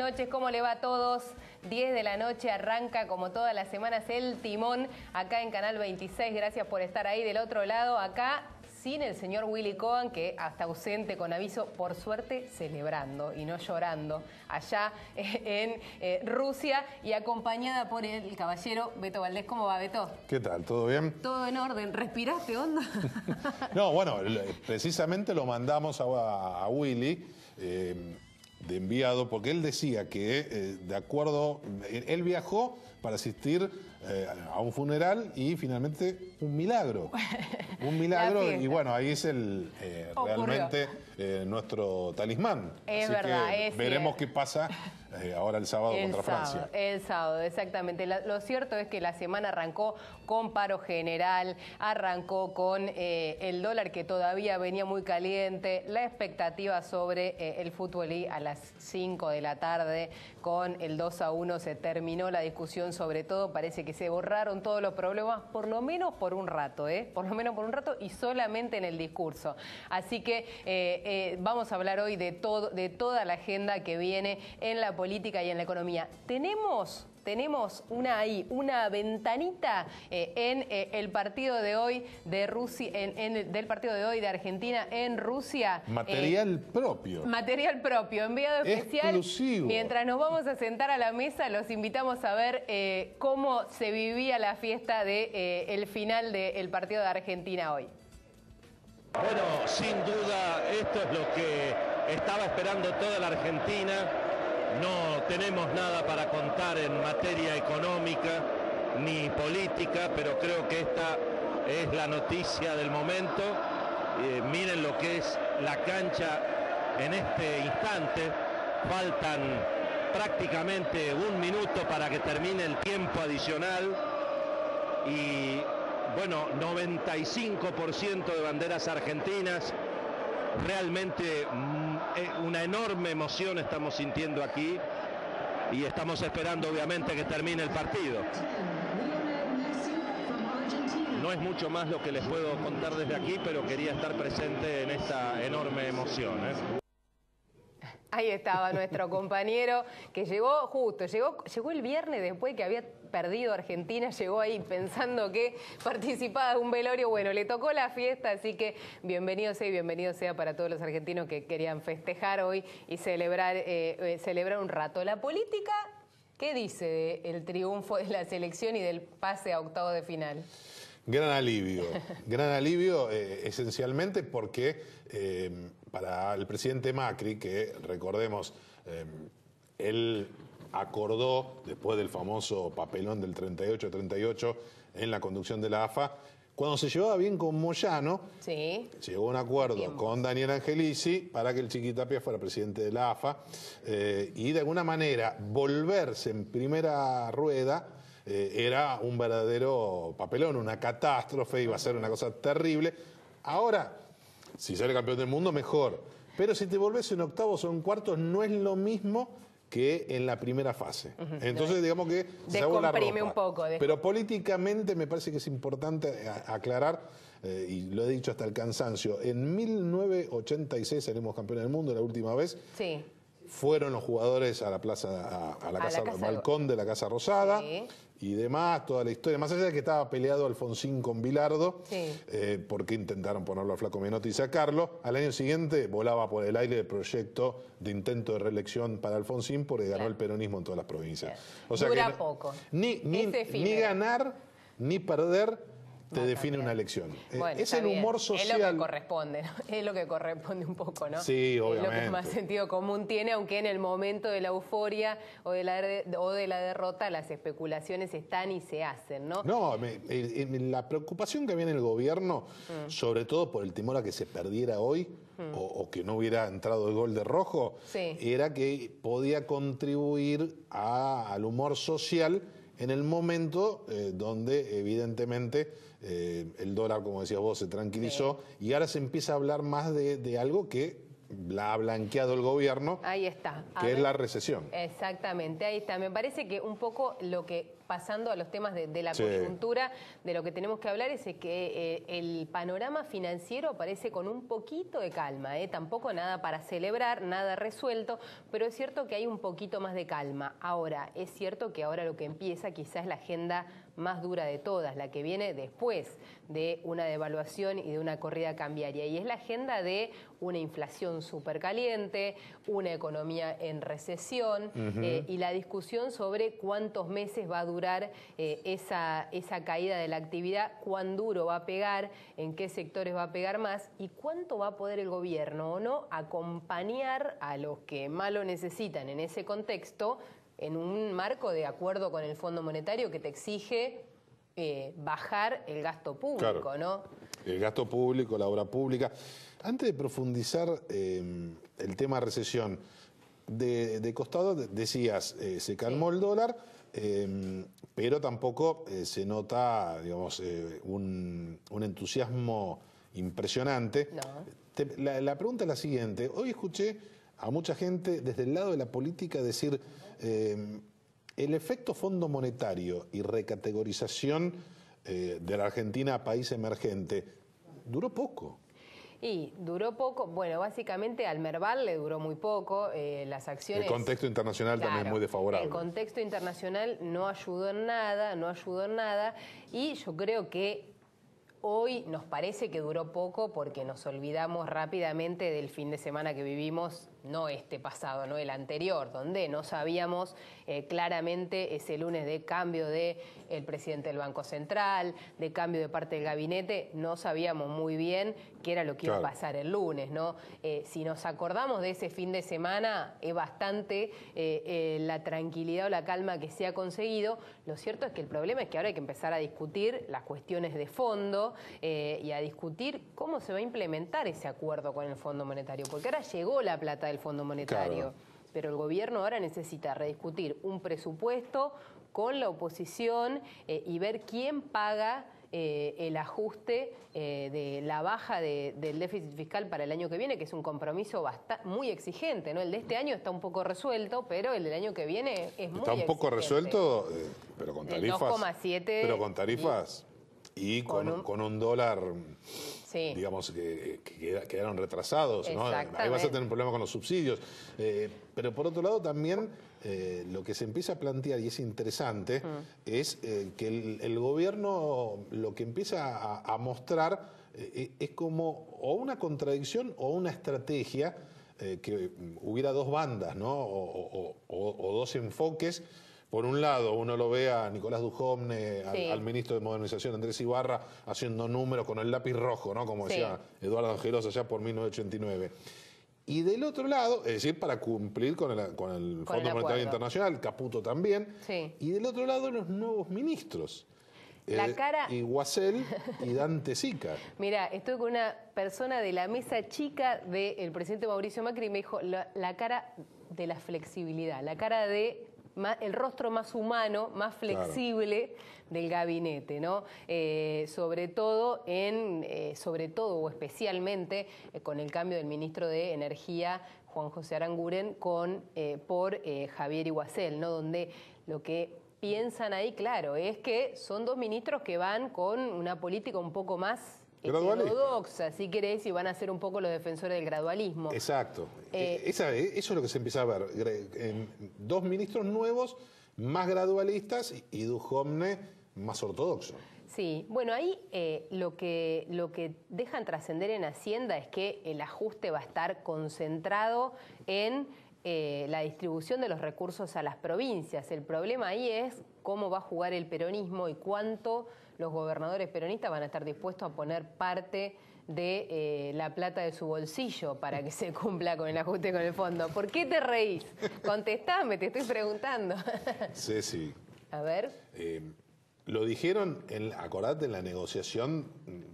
noches, ¿cómo le va a todos? 10 de la noche arranca como todas las semanas el Timón acá en Canal 26. Gracias por estar ahí del otro lado, acá sin el señor Willy Cohen, que hasta ausente con aviso, por suerte celebrando y no llorando, allá en Rusia, y acompañada por el caballero Beto Valdés. ¿Cómo va, Beto? ¿Qué tal? ¿Todo bien? Todo en orden. ¿Respiraste hondo? No, bueno, precisamente lo mandamos a Willy de enviado, porque él decía que, de acuerdo, él viajó para asistir a un funeral y finalmente un milagro. Un milagro, y bueno, ahí es realmente nuestro talismán. Es así verdad, que veremos qué pasa ahora el sábado contra Francia. El sábado, exactamente. Lo cierto es que la semana arrancó con paro general, arrancó con el dólar que todavía venía muy caliente, la expectativa sobre el fútbol y a las 5 de la tarde con el 2-1 se terminó la discusión, sobre todo parece que se borraron todos los problemas, por lo menos por un rato, por lo menos por un rato, y solamente en el discurso. Así que vamos a hablar hoy de toda la agenda que viene en la política y en la economía. Tenemos una ventanita en el partido de hoy de Rusia, del partido de hoy de Argentina en Rusia. Material propio. Material propio, enviado especial. Exclusivo. Mientras nos vamos a sentar a la mesa, los invitamos a ver cómo se vivía la fiesta de el final del partido de Argentina hoy. Bueno, sin duda esto es lo que estaba esperando toda la Argentina. No tenemos nada para contar en materia económica ni política, pero creo que esta es la noticia del momento. Miren lo que es la cancha en este instante. Faltan prácticamente un minuto para que termine el tiempo adicional. Y bueno, 95% de banderas argentinas. Realmente una enorme emoción estamos sintiendo aquí y estamos esperando obviamente que termine el partido. No es mucho más lo que les puedo contar desde aquí, pero quería estar presente en esta enorme emoción. Ahí estaba nuestro compañero que llegó el viernes después que había perdido Argentina, llegó ahí pensando que participaba de un velorio. Bueno, le tocó la fiesta, así que bienvenido sea para todos los argentinos que querían festejar hoy y celebrar un rato. La política, ¿qué dice del triunfo de la selección y del pase a octavos de final? Gran alivio esencialmente porque para el presidente Macri, que recordemos, él acordó, después del famoso papelón del 38-38 en la conducción de la AFA, cuando se llevaba bien con Moyano, sí, llegó a un acuerdo con Daniel Angelici para que el Chiquitapia fuera presidente de la AFA y de alguna manera volverse en primera rueda. Era un verdadero papelón, una catástrofe, iba a ser una cosa terrible. Ahora, si sale campeón del mundo, mejor. Pero si te volvés en octavos o en cuartos, no es lo mismo que en la primera fase. Entonces, digamos que se abre la ropa. Un poco. Pero políticamente me parece que es importante aclarar, y lo he dicho hasta el cansancio, en 1986 salimos campeones del mundo la última vez. Sí. Fueron los jugadores a la plaza, a la casa balcón de la Casa Rosada, sí, y demás, toda la historia. Más allá de que estaba peleado Alfonsín con Bilardo, sí, porque intentaron ponerlo a Flaco Menotti y sacarlo. Al año siguiente volaba por el aire el proyecto de intento de reelección para Alfonsín porque ganó el peronismo en todas las provincias. O sea dura que poco. Ni ganar ni perder te define una elección. Bueno, es el humor social. Es lo que corresponde, ¿no? Es lo que corresponde un poco, ¿no? Sí, obviamente. Es lo que más sentido común tiene, aunque en el momento de la euforia o de la derrota las especulaciones están y se hacen, ¿no? No, la preocupación que había en el gobierno, sobre todo por el temor a que se perdiera hoy o que no hubiera entrado el gol de Rojo, sí, era que podía contribuir al humor social en el momento donde evidentemente el dólar, como decías vos, se tranquilizó, sí, y ahora se empieza a hablar más de algo que la ha blanqueado el gobierno, ahí está. que es la recesión. Exactamente, ahí está. Me parece que un poco lo que, pasando a los temas de la Sí. coyuntura, de lo que tenemos que hablar es que el panorama financiero aparece con un poquito de calma, tampoco nada para celebrar, nada resuelto, pero es cierto que hay un poquito más de calma. Ahora, es cierto que ahora lo que empieza quizás es la agenda más dura de todas, la que viene después de una devaluación y de una corrida cambiaria, y es la agenda de una inflación súper caliente, una economía en recesión, y la discusión sobre cuántos meses va a durar esa caída de la actividad, cuán duro va a pegar, en qué sectores va a pegar más y cuánto va a poder el gobierno o no acompañar a los que más lo necesitan en ese contexto, en un marco de acuerdo con el Fondo Monetario que te exige bajar el gasto público, claro, ¿no? El gasto público, la obra pública. Antes de profundizar el tema recesión, de costado decías, se calmó el dólar, pero tampoco se nota, digamos, un entusiasmo impresionante. No. La pregunta es la siguiente. Hoy escuché a mucha gente desde el lado de la política decir el efecto Fondo Monetario y recategorización de la Argentina a país emergente duró poco. Y duró poco, bueno, básicamente al Merval le duró muy poco, las acciones... El contexto internacional, claro, también es muy desfavorable. El contexto internacional no ayudó en nada, y yo creo que hoy nos parece que duró poco porque nos olvidamos rápidamente del fin de semana que vivimos, no este pasado, no el anterior, donde no sabíamos claramente ese lunes de cambio del presidente del Banco Central, de cambio de parte del gabinete, no sabíamos muy bien qué era lo que iba a pasar el lunes, ¿no? Si nos acordamos de ese fin de semana, es bastante la tranquilidad o la calma que se ha conseguido. Lo cierto es que el problema es que ahora hay que empezar a discutir las cuestiones de fondo y a discutir cómo se va a implementar ese acuerdo con el Fondo Monetario, porque ahora llegó la plata del Fondo Monetario, claro, pero el gobierno ahora necesita rediscutir un presupuesto con la oposición y ver quién paga el ajuste de la baja del déficit fiscal para el año que viene, que es un compromiso muy exigente, ¿no? El de este año está un poco resuelto, pero el del año que viene es muy exigente. Está un poco resuelto, pero con tarifas. 2,7. Pero con tarifas y con un dólar, sí, digamos, que quedaron retrasados, ¿no? Ahí vas a tener un problema con los subsidios. Pero por otro lado también lo que se empieza a plantear, y es interesante, es que el gobierno lo que empieza a mostrar es como o una contradicción o una estrategia, que hubiera dos bandas, ¿no? O dos enfoques. Por un lado, uno lo ve a Nicolás Dujovne, sí, al ministro de Modernización Andrés Ibarra, haciendo números con el lápiz rojo, ¿no? Como decía, sí, Eduardo Angelos allá por 1989. Y del otro lado, es decir, para cumplir con el Fondo Monetario Internacional, Caputo también. Sí. Y del otro lado, los nuevos ministros. La cara... Iguacel y Dante Sica. Mira, estoy con una persona de la mesa chica del presidente Mauricio Macri y me dijo la cara de la flexibilidad, la cara de... el rostro más humano, más flexible, claro, del gabinete, ¿no? Sobre todo o especialmente con el cambio del ministro de Energía, Juan José Aranguren, por Javier Iguacel, ¿no? Donde lo que piensan ahí, claro, es que son dos ministros que van con una política un poco más heterodoxa, si querés, y van a ser un poco los defensores del gradualismo. Exacto. Eso es lo que se empieza a ver. Dos ministros nuevos, más gradualistas, y Dujovne más ortodoxo. Sí, bueno, ahí lo que dejan trascender en Hacienda es que el ajuste va a estar concentrado en la distribución de los recursos a las provincias. El problema ahí es cómo va a jugar el peronismo y cuánto los gobernadores peronistas van a estar dispuestos a poner parte de la plata de su bolsillo para que se cumpla con el ajuste con el fondo. ¿Por qué te reís? Contestame, te estoy preguntando. Ceci. A ver. Lo dijeron, acordate, en la negociación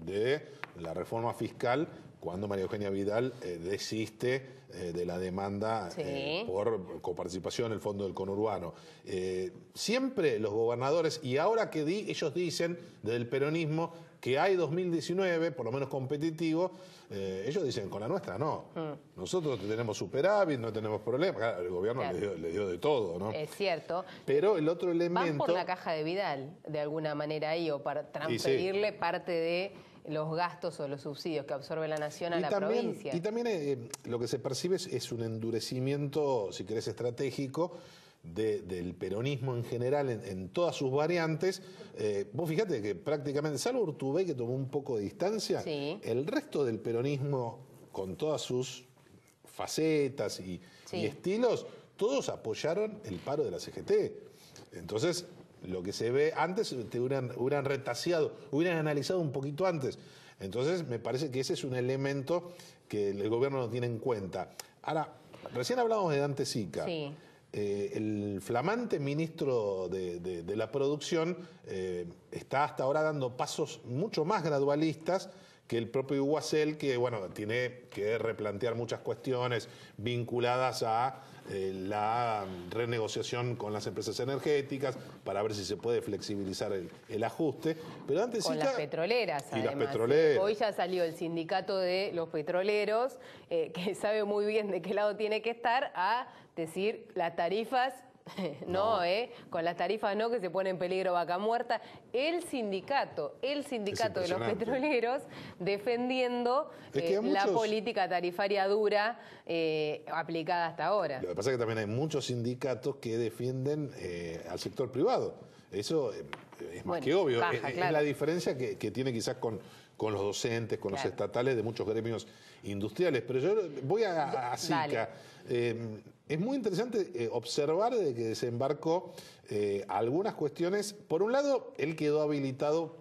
de la reforma fiscal, cuando María Eugenia Vidal desiste de la demanda, sí, por coparticipación en el Fondo del Conurbano. Siempre los gobernadores, y ahora que ellos dicen del peronismo que hay 2019, por lo menos competitivo, ellos dicen, con la nuestra no. Nosotros tenemos superávit, no tenemos problemas. Claro, el gobierno le dio de todo, ¿no? Es cierto. Pero el otro elemento... Van por la caja de Vidal, de alguna manera ahí, o para transferirle parte de los gastos o los subsidios que absorbe la nación a la provincia. Y también lo que se percibe es un endurecimiento, si querés, estratégico del peronismo en general, en todas sus variantes. Vos fíjate que prácticamente, salvo Urtubey, que tomó un poco de distancia, el resto del peronismo, con todas sus facetas y estilos, todos apoyaron el paro de la CGT. Entonces, lo que se ve antes, te hubieran retaseado, hubieran analizado un poquito antes. Entonces, me parece que ese es un elemento que el gobierno no tiene en cuenta. Ahora, recién hablamos de Dante Sica. Sí. El flamante ministro de la producción está hasta ahora dando pasos mucho más gradualistas que el propio Iguacel, que bueno, tiene que replantear muchas cuestiones vinculadas a la renegociación con las empresas energéticas para ver si se puede flexibilizar el ajuste. Pero antes con las petroleras, y además. las petroleras. Hoy ya salió el sindicato de los petroleros, que sabe muy bien de qué lado tiene que estar, a decir las tarifas... No, con las tarifas no, que se pone en peligro Vaca Muerta. El sindicato de los petroleros defendiendo la política tarifaria dura aplicada hasta ahora. Lo que pasa es que también hay muchos sindicatos que defienden al sector privado. Eso es más que obvio. Baja, es la diferencia que tiene quizás con los docentes, con los estatales de muchos gremios industriales. Pero yo voy a Sica. Es muy interesante observar desde que desembarcó algunas cuestiones. Por un lado, él quedó habilitado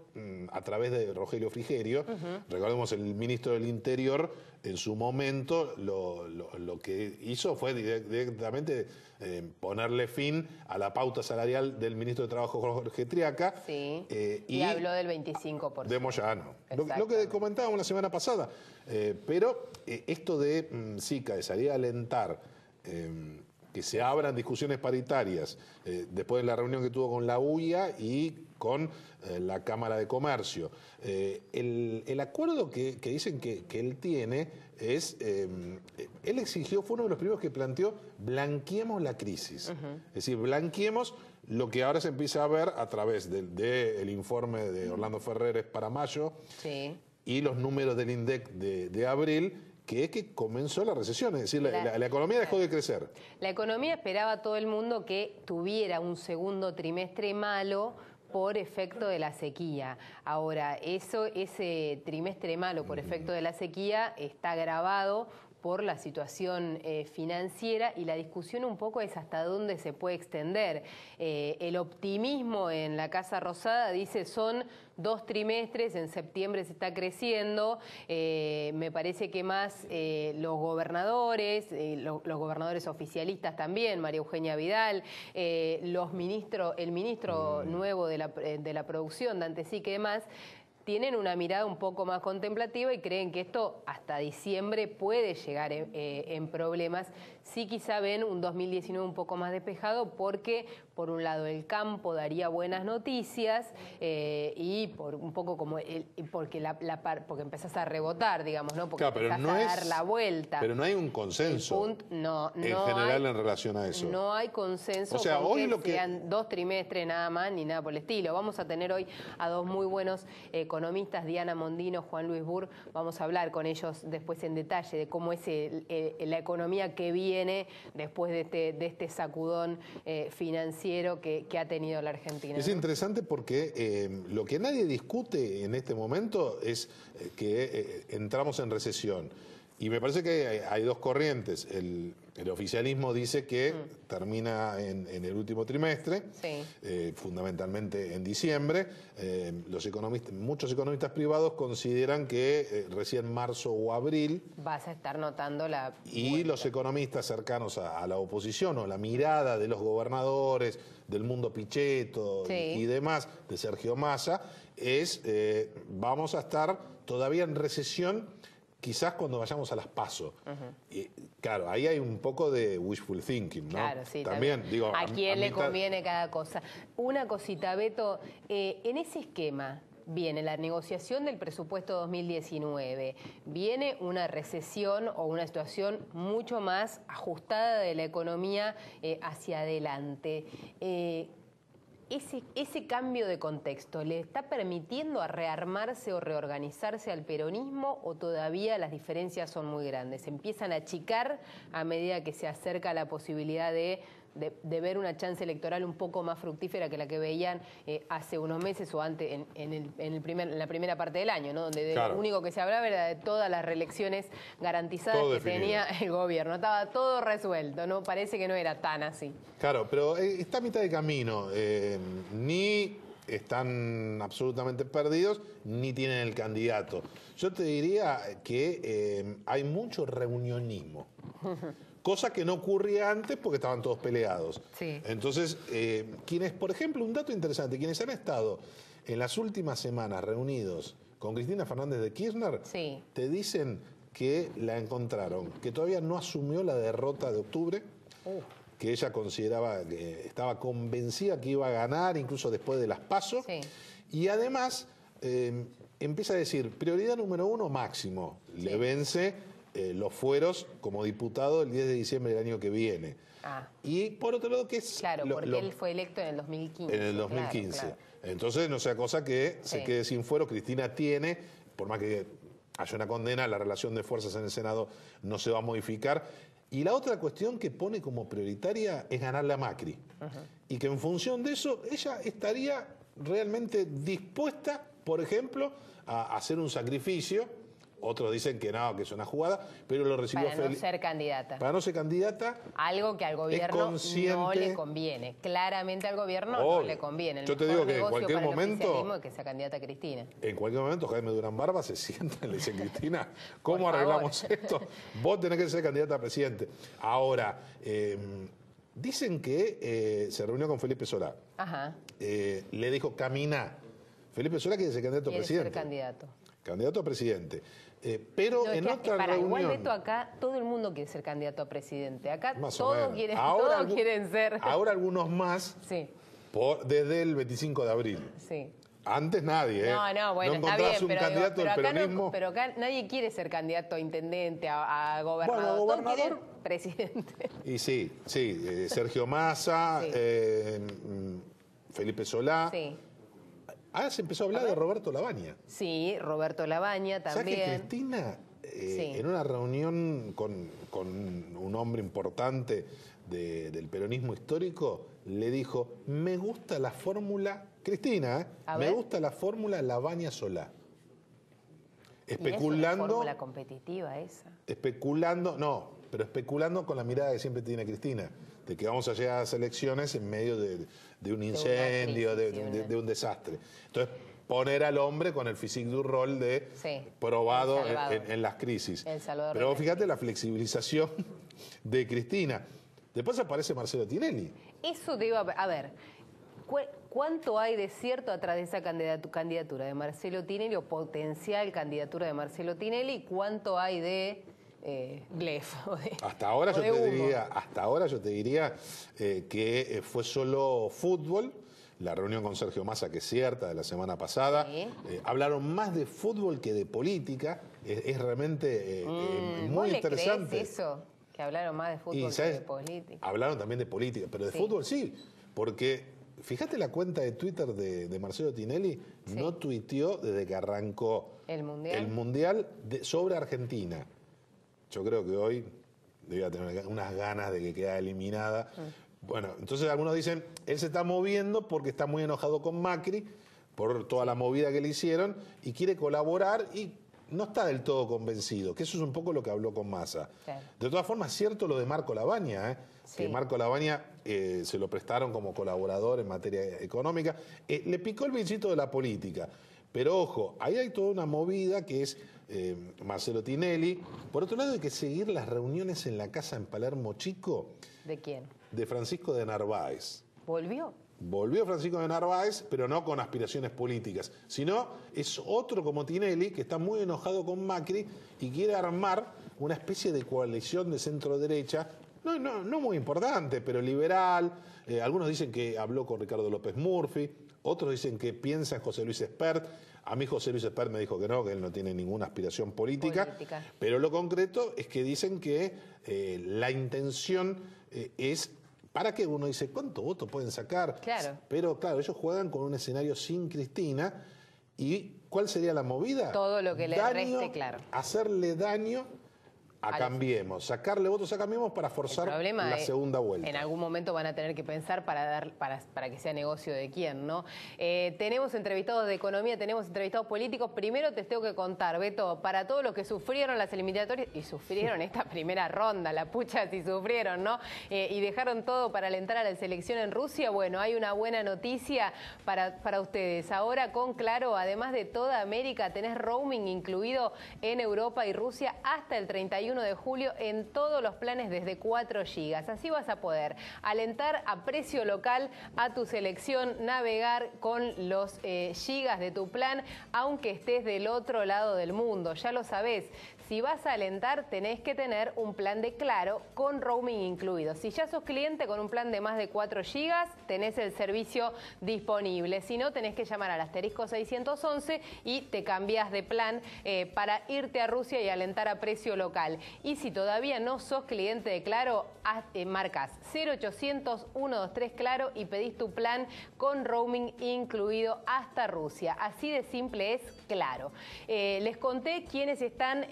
a través de Rogelio Frigerio. Recordemos, el ministro del Interior, en su momento, lo que hizo fue directamente ponerle fin a la pauta salarial del ministro de Trabajo, Jorge Triaca. Sí, y habló del 25%. De Moyano. Lo que comentábamos la semana pasada. Pero esto de Sica, de salir a alentar que se abran discusiones paritarias después de la reunión que tuvo con la UIA y con la Cámara de Comercio. El acuerdo que dicen que él tiene es, él exigió, fue uno de los primeros que planteó, blanqueemos la crisis. Es decir, blanqueemos lo que ahora se empieza a ver a través del informe de Orlando Ferreres para mayo y los números del INDEC de abril, que es que comenzó la recesión, es decir, la economía dejó de crecer. La economía esperaba todo el mundo que tuviera un segundo trimestre malo por efecto de la sequía. Ahora, ese trimestre malo por efecto de la sequía está agravado por la situación financiera, y la discusión un poco es hasta dónde se puede extender. El optimismo en la Casa Rosada dice son 2 trimestres, en septiembre se está creciendo. Me parece que más los gobernadores, los gobernadores oficialistas también, María Eugenia Vidal, el ministro nuevo de la producción, Dante Sica y demás, tienen una mirada un poco más contemplativa y creen que esto hasta diciembre puede llegar en problemas. Sí, quizá ven un 2019 un poco más despejado porque, por un lado, el campo daría buenas noticias y por un poco como porque empezás a rebotar, digamos, ¿no? Porque empezás a dar la vuelta. Pero no hay un consenso en general en relación a eso. No hay consenso, o sea, hoy que sean 2 trimestres nada más ni nada por el estilo. Vamos a tener hoy a 2 muy buenos economistas, Diana Mondino, Juan Luis Burr. Vamos a hablar con ellos después en detalle de cómo es la economía que viene después de este sacudón financiero que ha tenido la Argentina. Es interesante porque lo que nadie discute en este momento es que entramos en recesión. Y me parece que hay 2 corrientes. El oficialismo dice que termina en el último trimestre, fundamentalmente en diciembre. Muchos economistas privados consideran que recién marzo o abril vas a estar notando la y vuelta. Los economistas cercanos a la oposición, o la mirada de los gobernadores, del mundo Pichetto y demás, de Sergio Massa, es vamos a estar todavía en recesión, quizás cuando vayamos a las PASO. Y, claro, ahí hay un poco de wishful thinking, ¿no? Claro, sí, también. Digo, ¿a quién le conviene cada cosa? Una cosita, Beto, en ese esquema, viene la negociación del presupuesto 2019, viene una recesión o una situación mucho más ajustada de la economía hacia adelante. Ese cambio de contexto, ¿le está permitiendo a rearmarse o reorganizarse al peronismo o todavía las diferencias son muy grandes? ¿Se empiezan a achicar a medida que se acerca la posibilidad de ver una chance electoral un poco más fructífera que la que veían hace unos meses o antes en la primera parte del año, ¿no? Donde claro, lo único que se hablaba era de todas las reelecciones garantizadas todo que definido. tenía el gobierno? Estaba todo resuelto, ¿no? Parece que no era tan así. Claro, pero está a mitad de camino. Ni están absolutamente perdidos, ni tienen el candidato. Yo te diría que hay mucho reunionismo. Cosa que no ocurría antes porque estaban todos peleados. Sí. Entonces, quienes, por ejemplo, un dato interesante, quienes han estado en las últimas semanas reunidos con Cristina Fernández de Kirchner, Sí. te dicen que la encontraron, que todavía no asumió la derrota de octubre, que ella consideraba que estaba convencida que iba a ganar, incluso después de las PASO, Sí. y además empieza a decir, prioridad número 1, Máximo, Sí. le vence los fueros como diputado el 10 de diciembre del año que viene. Ah. Y por otro lado, que es... Claro, porque él fue electo en el 2015. En el 2015. Claro. Entonces, no sea cosa que se Sí. quede sin fuero. Cristina tiene, por más que haya una condena, la relación de fuerzas en el Senado no se va a modificar. Y la otra cuestión que pone como prioritaria es ganarle a Macri. Y que en función de eso, ella estaría realmente dispuesta, por ejemplo, a hacer un sacrificio. Otros dicen que no, que es una jugada, pero lo recibió Para no ser candidata. Para no ser candidata. Algo que al gobierno consciente. no le conviene. Claramente al gobierno Obvio. no le conviene. El Yo te mejor digo que en negocio cualquier para el momento- oficialismo es que sea candidata Cristina. En cualquier momento Jaime Durán Barba se sienta y le dice, Cristina, ¿cómo Por arreglamos favor. esto? Vos tenés que ser candidata a presidente. Ahora, dicen que se reunió con Felipe Solá. Ajá. Le dijo, camina. Felipe Solá quiere ser candidato a Quiere presidente. ser candidato. Candidato a presidente. Pero No, es en que, otra para, reunión... igual Beto, acá todo el mundo quiere ser candidato a presidente. Acá Más o todos menos. quieren, Ahora todos quieren ser. Ahora algunos más, Sí, desde el 25 de abril. sí. Antes nadie, ¿eh? No, bueno, no está encontrás bien, un pero, candidato del acá peronismo. pero acá nadie quiere ser candidato a intendente, a gobernador. Bueno, Todos gobernador. quieren presidente. Y sí, Sergio Massa, Sí. Felipe Solá. Sí. Ahora se empezó a hablar de Roberto Labaña. Sí, Roberto Labaña ¿Sabes también. que Cristina, Sí. en una reunión con un hombre importante del peronismo histórico, le dijo, me gusta la fórmula, Cristina, A me ver. gusta la fórmula Labaña-Solá. Y es una Especulando, fórmula competitiva esa. especulando con la mirada que siempre tiene Cristina, de que vamos a llegar a las elecciones en medio de un incendio, crisis, de un desastre. Entonces, poner al hombre con el physique du rol de Sí, probado el Salvador. en las crisis. El Salvador Pero de las fíjate la flexibilización de Cristina. Después aparece Marcelo Tinelli. Eso te iba a ver. ¿Cuánto hay de cierto atrás de esa candidatura de Marcelo Tinelli o potencial candidatura de Marcelo Tinelli? ¿Y cuánto hay de blef? Hasta ahora o de humo? yo te diría que fue solo fútbol. La reunión con Sergio Massa, que es cierta, de la semana pasada. Sí. Hablaron más de fútbol que de política. Es realmente ¿Vos muy le interesante. creés eso? Que hablaron más de fútbol que ¿sabes? de política. Hablaron también de política, pero de Sí. fútbol sí. Porque fíjate la cuenta de Twitter de Marcelo Tinelli, Sí. no tuiteó desde que arrancó ¿El Mundial? el Mundial sobre Argentina. Yo creo que hoy debía tener unas ganas de que quede eliminada. Bueno, entonces algunos dicen, él se está moviendo porque está muy enojado con Macri por toda la movida que le hicieron y quiere colaborar y no está del todo convencido, que eso es un poco lo que habló con Massa. Claro. De todas formas, cierto lo de Marco Labaña, Sí. que Marco Labaña se lo prestaron como colaborador en materia económica. Le picó el bichito de la política. Pero ojo, ahí hay toda una movida que es Marcelo Tinelli. Por otro lado, hay que seguir las reuniones en la casa en Palermo Chico ¿De quién? de Francisco de Narváez. ¿Volvió? Volvió Francisco de Narváez, pero no con aspiraciones políticas, sino es otro como Tinelli que está muy enojado con Macri y quiere armar una especie de coalición de centro-derecha, no muy importante, pero liberal. Algunos dicen que habló con Ricardo López Murphy, otros dicen que piensa en José Luis Espert. A mí José Luis Espert me dijo que no, que él no tiene ninguna aspiración política. Pero lo concreto es que dicen que la intención es... ¿Para qué? Uno dice, ¿cuántos votos pueden sacar? Claro. Pero claro, ellos juegan con un escenario sin Cristina. ¿Y cuál sería la movida? Todo lo que le reste, claro. Hacerle daño a Cambiemos, sacarle votos a Cambiemos para forzar la segunda vuelta. En algún momento van a tener que pensar para que sea negocio de quién, ¿no? Tenemos entrevistados de economía, tenemos entrevistados políticos. Primero te tengo que contar, Beto, para todos los que sufrieron las eliminatorias y sufrieron esta primera ronda, la pucha si sufrieron, ¿no? Y dejaron todo para alentar a la selección en Rusia. Bueno, hay una buena noticia para ustedes. Ahora con Claro, además de toda América, tenés roaming incluido en Europa y Rusia hasta el 31 de julio en todos los planes desde 4 GB. Así vas a poder alentar a precio local a tu selección, navegar con los gigas de tu plan, aunque estés del otro lado del mundo. Ya lo sabés. Si vas a alentar, tenés que tener un plan de Claro con roaming incluido. Si ya sos cliente con un plan de más de 4 GB, tenés el servicio disponible. Si no, tenés que llamar al asterisco 611 y te cambiás de plan para irte a Rusia y alentar a precio local. Y si todavía no sos cliente de Claro, marcas 0800 123 Claro y pedís tu plan con roaming incluido hasta Rusia. Así de simple es Claro. Les conté quiénes están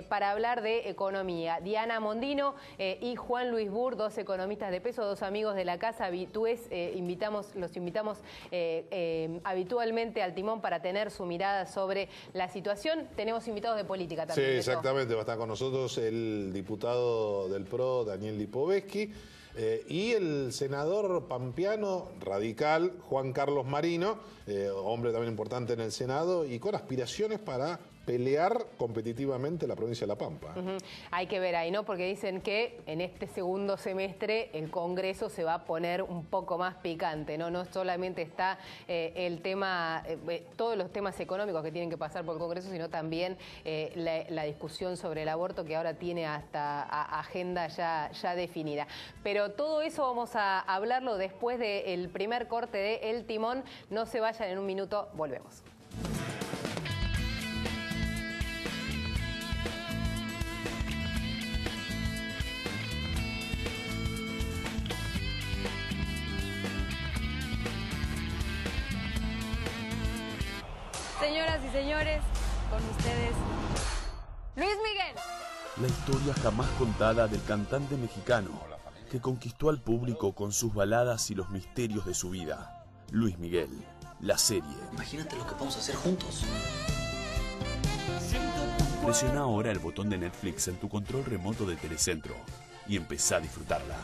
para hablar de economía. Diana Mondino y Juan Luis Burr, 2 economistas de peso, 2 amigos de la casa habitués. Los invitamos habitualmente al timón para tener su mirada sobre la situación. Tenemos invitados de política también. Sí, exactamente. Va a estar con nosotros el diputado del PRO, Daniel Lipovetsky, y el senador pampeano radical, Juan Carlos Marino, hombre también importante en el Senado y con aspiraciones para pelear competitivamente la provincia de La Pampa. Hay que ver ahí, ¿no? Porque dicen que en este segundo semestre el Congreso se va a poner un poco más picante, ¿no? No solamente está el tema, todos los temas económicos que tienen que pasar por el Congreso, sino también la discusión sobre el aborto que ahora tiene hasta agenda ya definida. Pero todo eso vamos a hablarlo después del primer corte de El Timón. No se vayan, en un minuto volvemos. Señoras y señores, con ustedes, Luis Miguel. La historia jamás contada del cantante mexicano que conquistó al público con sus baladas y los misterios de su vida. Luis Miguel, la serie. Imagínate lo que podemos hacer juntos. Presiona ahora el botón de Netflix en tu control remoto de Telecentro y empezá a disfrutarla.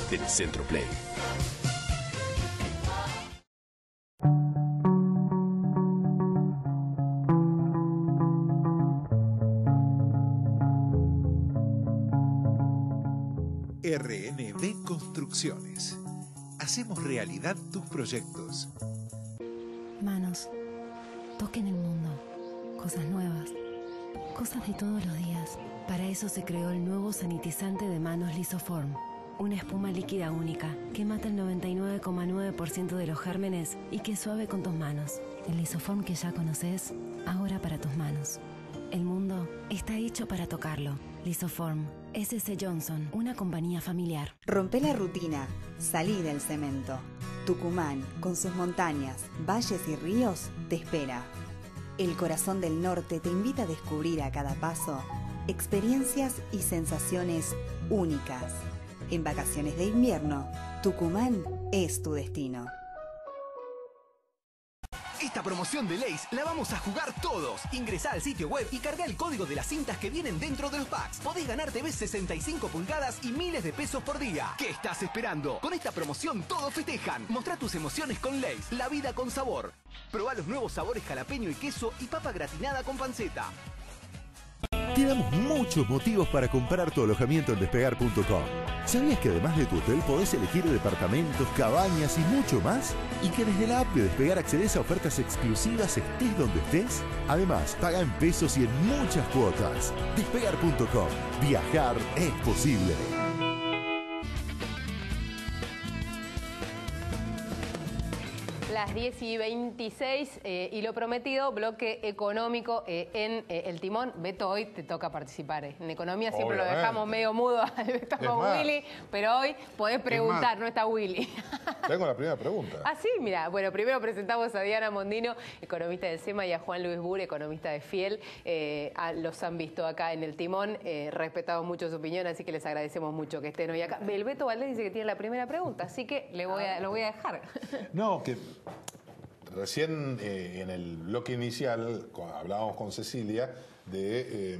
Telecentro Play. RNB Construcciones. Hacemos realidad tus proyectos. Manos, toquen el mundo. Cosas nuevas. Cosas de todos los días. Para eso se creó el nuevo sanitizante de manos Lisoform. Una espuma líquida única que mata el 99,9% de los gérmenes y que es suave con tus manos. El Lisoform que ya conoces, ahora para tus manos. El mundo está hecho para tocarlo. Lisoform. S.C. Johnson, una compañía familiar. Rompe la rutina. Salí del cemento. Tucumán, con sus montañas, valles y ríos, te espera. El corazón del norte te invita a descubrir a cada paso experiencias y sensaciones únicas. En vacaciones de invierno, Tucumán es tu destino. Esta promoción de Lays la vamos a jugar todos. Ingresá al sitio web y carga el código de las cintas que vienen dentro de los packs. Podés ganar TVs 65 pulgadas y miles de pesos por día. ¿Qué estás esperando? Con esta promoción todos festejan. Mostrá tus emociones con Lays, la vida con sabor. Probá los nuevos sabores jalapeño y queso y papa gratinada con panceta. Te damos muchos motivos para comprar tu alojamiento en despegar.com. ¿Sabías que además de tu hotel podés elegir departamentos, cabañas y mucho más? Y que desde la app de Despegar accedes a ofertas exclusivas estés donde estés. Además, paga en pesos y en muchas cuotas. Despegar.com. Viajar es posible. Las las 10:26 y lo prometido, bloque económico en El Timón. Beto, hoy te toca participar. En economía siempre lo dejamos medio mudo al Beto con Willy, pero hoy podés preguntar, no está Willy. Tengo la primera pregunta. Ah, sí, mira. Bueno, primero presentamos a Diana Mondino, economista de SEMA, y a Juan Luis Bure, economista de Fiel. Los han visto acá en El Timón, respetamos mucho su opinión, así que les agradecemos mucho que estén hoy acá. El Beto Valdés dice que tiene la primera pregunta, así que lo voy a dejar. No, que recién en el bloque inicial hablábamos con Cecilia de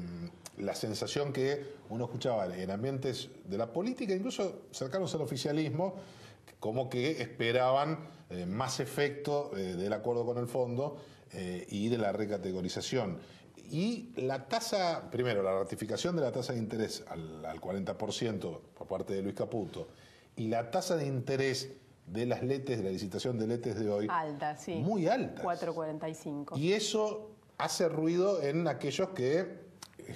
la sensación que uno escuchaba en ambientes de la política, incluso cercanos al oficialismo, como que esperaban más efecto del acuerdo con el fondo y de la recategorización. Y la tasa, primero, la ratificación de la tasa de interés al 40% por parte de Luis Caputo, y la tasa de interés de las LETES, de la licitación de LETES de hoy, alta, sí, muy alta. 4.45. Y eso hace ruido en aquellos que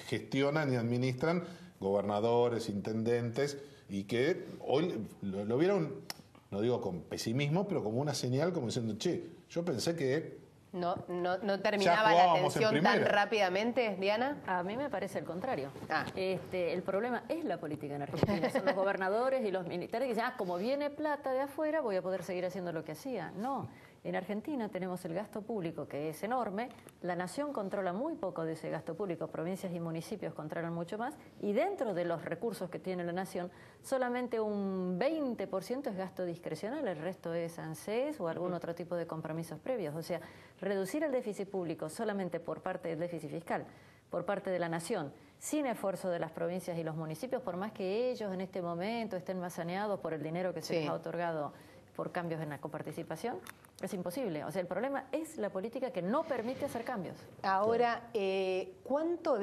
gestionan y administran, gobernadores, intendentes, y que hoy lo vieron, no digo con pesimismo, pero como una señal, como diciendo, che, yo pensé que ¿No terminaba la tensión tan rápidamente, Diana? A mí me parece el contrario. El problema es la política en Argentina. Son los gobernadores y los militares que dicen, como viene plata de afuera, voy a poder seguir haciendo lo que hacía. No. En Argentina tenemos el gasto público, que es enorme. La nación controla muy poco de ese gasto público. Provincias y municipios controlan mucho más. Y dentro de los recursos que tiene la nación, solamente un 20% es gasto discrecional. El resto es ANSES o algún otro tipo de compromisos previos. O sea, reducir el déficit público solamente por parte del déficit fiscal, por parte de la nación, sin esfuerzo de las provincias y los municipios, por más que ellos en este momento estén más saneados por el dinero que se les ha otorgado por cambios en la coparticipación, es imposible. O sea, el problema es la política que no permite hacer cambios. Ahora, ¿cuánto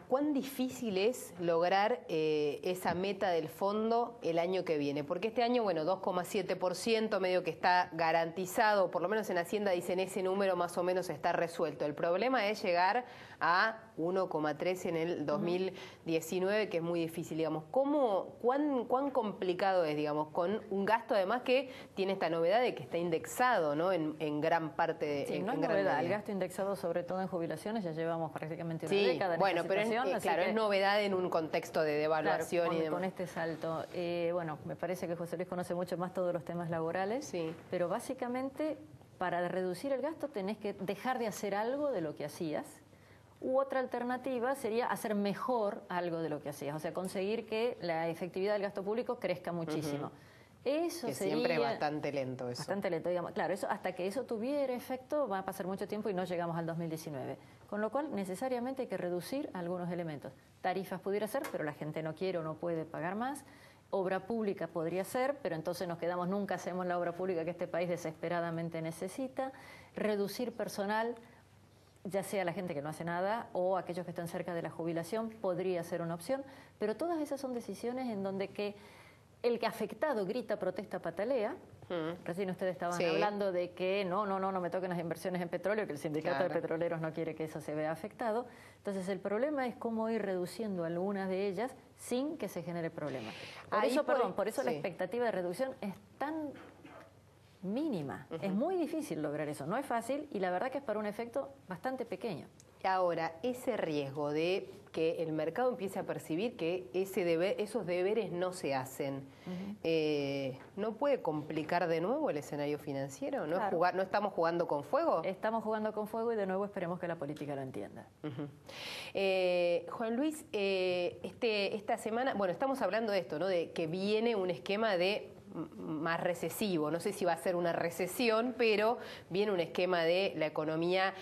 cuán difícil es lograr esa meta del fondo el año que viene? Porque este año, 2,7% medio que está garantizado, por lo menos en Hacienda dicen ese número más o menos está resuelto. El problema es llegar a 1,3 en el 2019, que es muy difícil, digamos. ¿Cuán complicado es, digamos, con un gasto además que tiene esta novedad de que está indexado, ¿no? En gran parte de... Sí, no es novedad. El gasto indexado, sobre todo en jubilaciones, ya llevamos prácticamente una década en esta pero es novedad en un contexto de devaluación, claro, y demás. Con este salto. Me parece que José Luis conoce mucho más todos los temas laborales, pero básicamente para reducir el gasto tenés que dejar de hacer algo de lo que hacías. U otra alternativa sería hacer mejor algo de lo que hacías, o sea, conseguir que la efectividad del gasto público crezca muchísimo. Eso que sería siempre es bastante lento eso. Bastante lento, digamos. Claro, eso, hasta que eso tuviera efecto va a pasar mucho tiempo y no llegamos al 2019. Con lo cual, necesariamente hay que reducir algunos elementos. Tarifas pudiera ser, pero la gente no quiere o no puede pagar más. Obra pública podría ser, pero entonces nos quedamos, nunca hacemos la obra pública que este país desesperadamente necesita. Reducir personal, ya sea la gente que no hace nada o aquellos que están cerca de la jubilación, podría ser una opción, pero todas esas son decisiones en donde el que afectado grita, protesta, patalea. Recién ustedes estaban hablando de que no me toquen las inversiones en petróleo, que el sindicato de petroleros no quiere que eso se vea afectado. Entonces el problema es cómo ir reduciendo algunas de ellas sin que se genere problema. Por eso la expectativa de reducción es tan mínima. Es muy difícil lograr eso, no es fácil y la verdad que es para un efecto bastante pequeño. Ahora, ese riesgo de que el mercado empiece a percibir que esos deberes no se hacen, ¿no puede complicar de nuevo el escenario financiero? ¿No, ¿No estamos jugando con fuego? Estamos jugando con fuego y de nuevo esperemos que la política lo entienda. Juan Luis, esta semana, estamos hablando de esto, ¿no? De que viene un esquema de más recesivo, no sé si va a ser una recesión, pero viene un esquema de la economía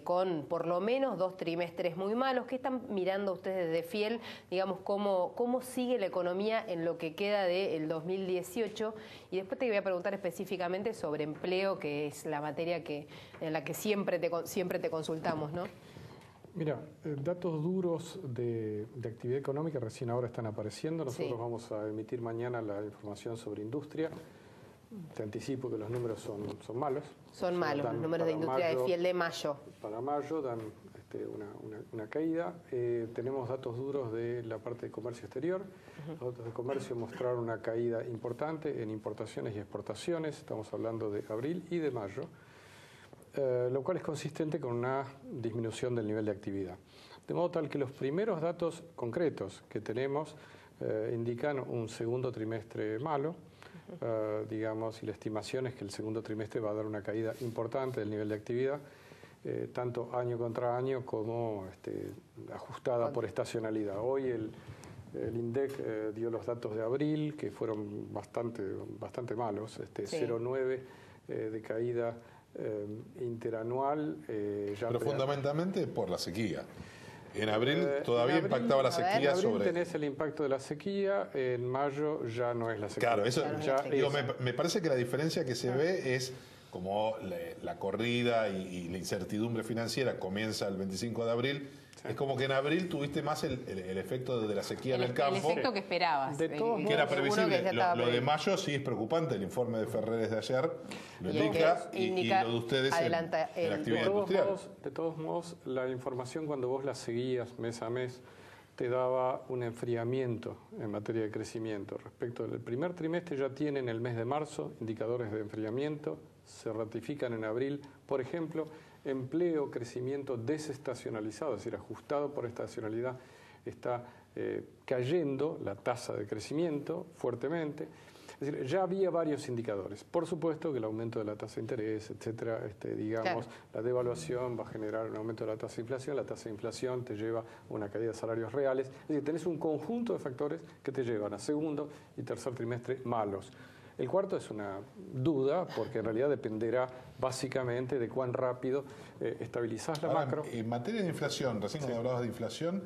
con por lo menos 2 trimestres muy malos. ¿Qué están mirando ustedes desde Fiel? Digamos, ¿cómo sigue la economía en lo que queda del 2018? Y después te voy a preguntar específicamente sobre empleo, que es la materia en la que siempre te consultamos, ¿no? Mira, datos duros de actividad económica recién ahora están apareciendo. Nosotros vamos a emitir mañana la información sobre industria. Te anticipo que los números son malos. Son malos los números de industria de Fiel de mayo. Para mayo dan una caída. Tenemos datos duros de la parte de comercio exterior. Los datos de comercio mostraron una caída importante en importaciones y exportaciones. Estamos hablando de abril y de mayo, lo cual es consistente con una disminución del nivel de actividad. De modo tal que los primeros datos concretos que tenemos indican un segundo trimestre malo, digamos, y la estimación es que el segundo trimestre va a dar una caída importante del nivel de actividad, tanto año contra año como ajustada por estacionalidad. Hoy el INDEC dio los datos de abril, que fueron bastante malos, 0,9 de caída interanual. Pero fundamentalmente por la sequía. En abril todavía impactaba la sequía en abril tenés el impacto de la sequía, en mayo ya no es la sequía. Claro, eso, me parece que la diferencia que se ve es como la corrida y la incertidumbre financiera comienza el 25 de abril. Es como que en abril tuviste más el efecto de la sequía en el campo. El efecto que esperabas. De todos que era previsible. Lo de mayo sí es preocupante, el informe de Ferreres de ayer lo indica, y lo de ustedes en la actividad industrial. De todos modos, la información cuando vos la seguías mes a mes te daba un enfriamiento en materia de crecimiento. Respecto del primer trimestre ya tienen el mes de marzo indicadores de enfriamiento, se ratifican en abril, por ejemplo, empleo, crecimiento desestacionalizado, es decir, ajustado por estacionalidad, está cayendo la tasa de crecimiento fuertemente. Es decir, ya había varios indicadores. Por supuesto que el aumento de la tasa de interés, etcétera, digamos, la devaluación va a generar un aumento de la tasa de inflación. La tasa de inflación te lleva a una caída de salarios reales. Es decir, tenés un conjunto de factores que te llevan a segundo y tercer trimestre malos. El cuarto es una duda, porque en realidad dependerá básicamente de cuán rápido estabilizás la macro. En materia de inflación, recién que hablabas de inflación,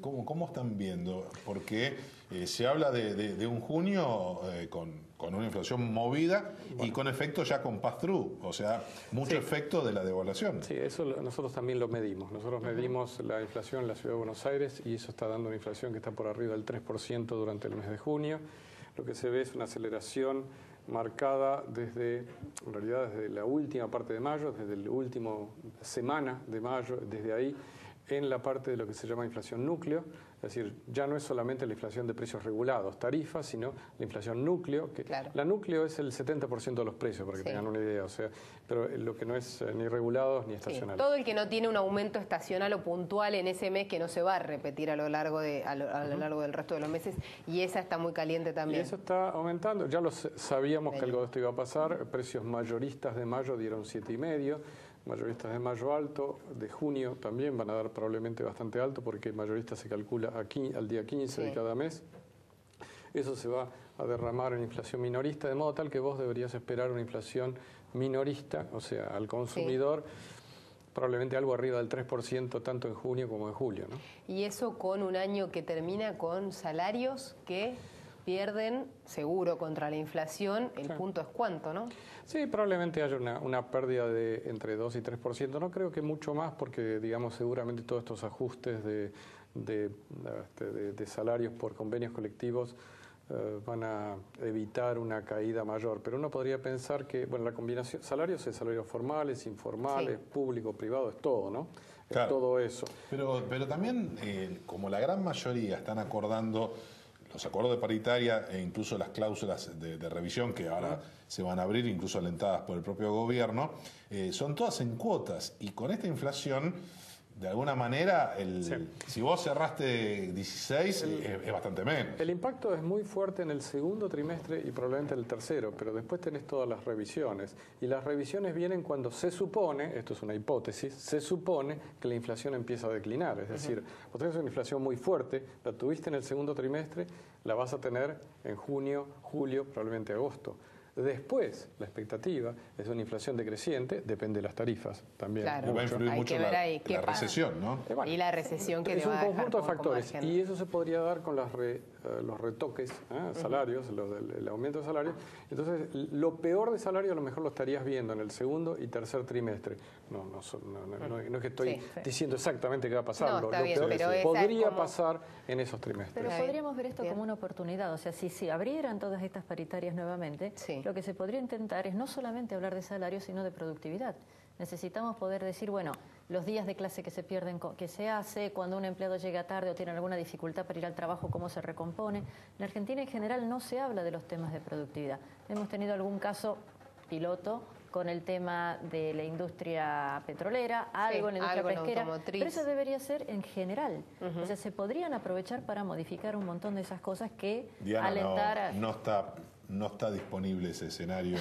¿cómo están viendo? Porque se habla de un junio con una inflación movida y con efecto ya con pass-through, o sea, mucho efecto de la devaluación. Sí, eso nosotros también lo medimos. Nosotros medimos la inflación en la Ciudad de Buenos Aires y eso está dando una inflación que está por arriba del 3% durante el mes de junio. Lo que se ve es una aceleración marcada en realidad desde la última parte de mayo, desde la última semana de mayo, desde ahí, en la parte de lo que se llama inflación núcleo, es decir, ya no es solamente la inflación de precios regulados, tarifas, sino la inflación núcleo, que la núcleo es el 70% de los precios, para que tengan una idea, o sea, pero lo que no es ni regulado ni estacional. Todo el que no tiene un aumento estacional o puntual en ese mes que no se va a repetir a lo largo del resto de los meses, y esa está muy caliente también. Y eso está aumentando, ya sabíamos que algo de esto iba a pasar, precios mayoristas de mayo dieron 7,5%, mayoristas de mayo alto, de junio también van a dar probablemente bastante alto porque mayorista se calcula aquí al día 15 de cada mes. Eso se va a derramar en inflación minorista, de modo tal que vos deberías esperar una inflación minorista, o sea, al consumidor, probablemente algo arriba del 3% tanto en junio como en julio, ¿no? Y eso con un año que termina con salarios que pierden seguro contra la inflación, el punto es cuánto, ¿no? Sí, probablemente haya una pérdida de entre 2 y 3%, no creo que mucho más porque, digamos, seguramente todos estos ajustes de salarios por convenios colectivos van a evitar una caída mayor, pero uno podría pensar que, bueno, la combinación, salarios es salarios formales, informales, público, privado, es todo, ¿no? Claro. Es todo eso. Pero también, como la gran mayoría están acordando los acuerdos de paritaria e incluso las cláusulas de revisión que ahora se van a abrir, incluso alentadas por el propio gobierno, son todas en cuotas. Y con esta inflación, de alguna manera, si vos cerraste 16, es bastante menos. El impacto es muy fuerte en el segundo trimestre y probablemente en el tercero, pero después tenés todas las revisiones. Y las revisiones vienen cuando se supone, esto es una hipótesis, se supone que la inflación empieza a declinar. Es decir, vos tenés una inflación muy fuerte, la tuviste en el segundo trimestre, la vas a tener en junio, julio, probablemente agosto. Después, la expectativa es una inflación decreciente, depende de las tarifas también. Claro, va a influir mucho la recesión, ¿no? Y la recesión que es un conjunto de factores. Y eso se podría dar con los retoques, salarios, el aumento de salarios. Entonces, lo peor de salario a lo mejor lo estarías viendo en el segundo y tercer trimestre. No es que estoy diciendo exactamente qué va a pasar. Lo peor podría pasar en esos trimestres. Pero podríamos ver esto como una oportunidad. O sea, si abrieran todas estas paritarias nuevamente, lo que se podría intentar es no solamente hablar de salarios, sino de productividad. Necesitamos poder decir, bueno, los días de clase que se pierden, que se hace, cuando un empleado llega tarde o tiene alguna dificultad para ir al trabajo, cómo se recompone. En Argentina en general no se habla de los temas de productividad. Hemos tenido algún caso piloto con el tema de la industria petrolera, algo en la industria pesquera, pero eso debería ser en general. O sea, se podrían aprovechar para modificar un montón de esas cosas que Diana, alentar no está disponible ese escenario,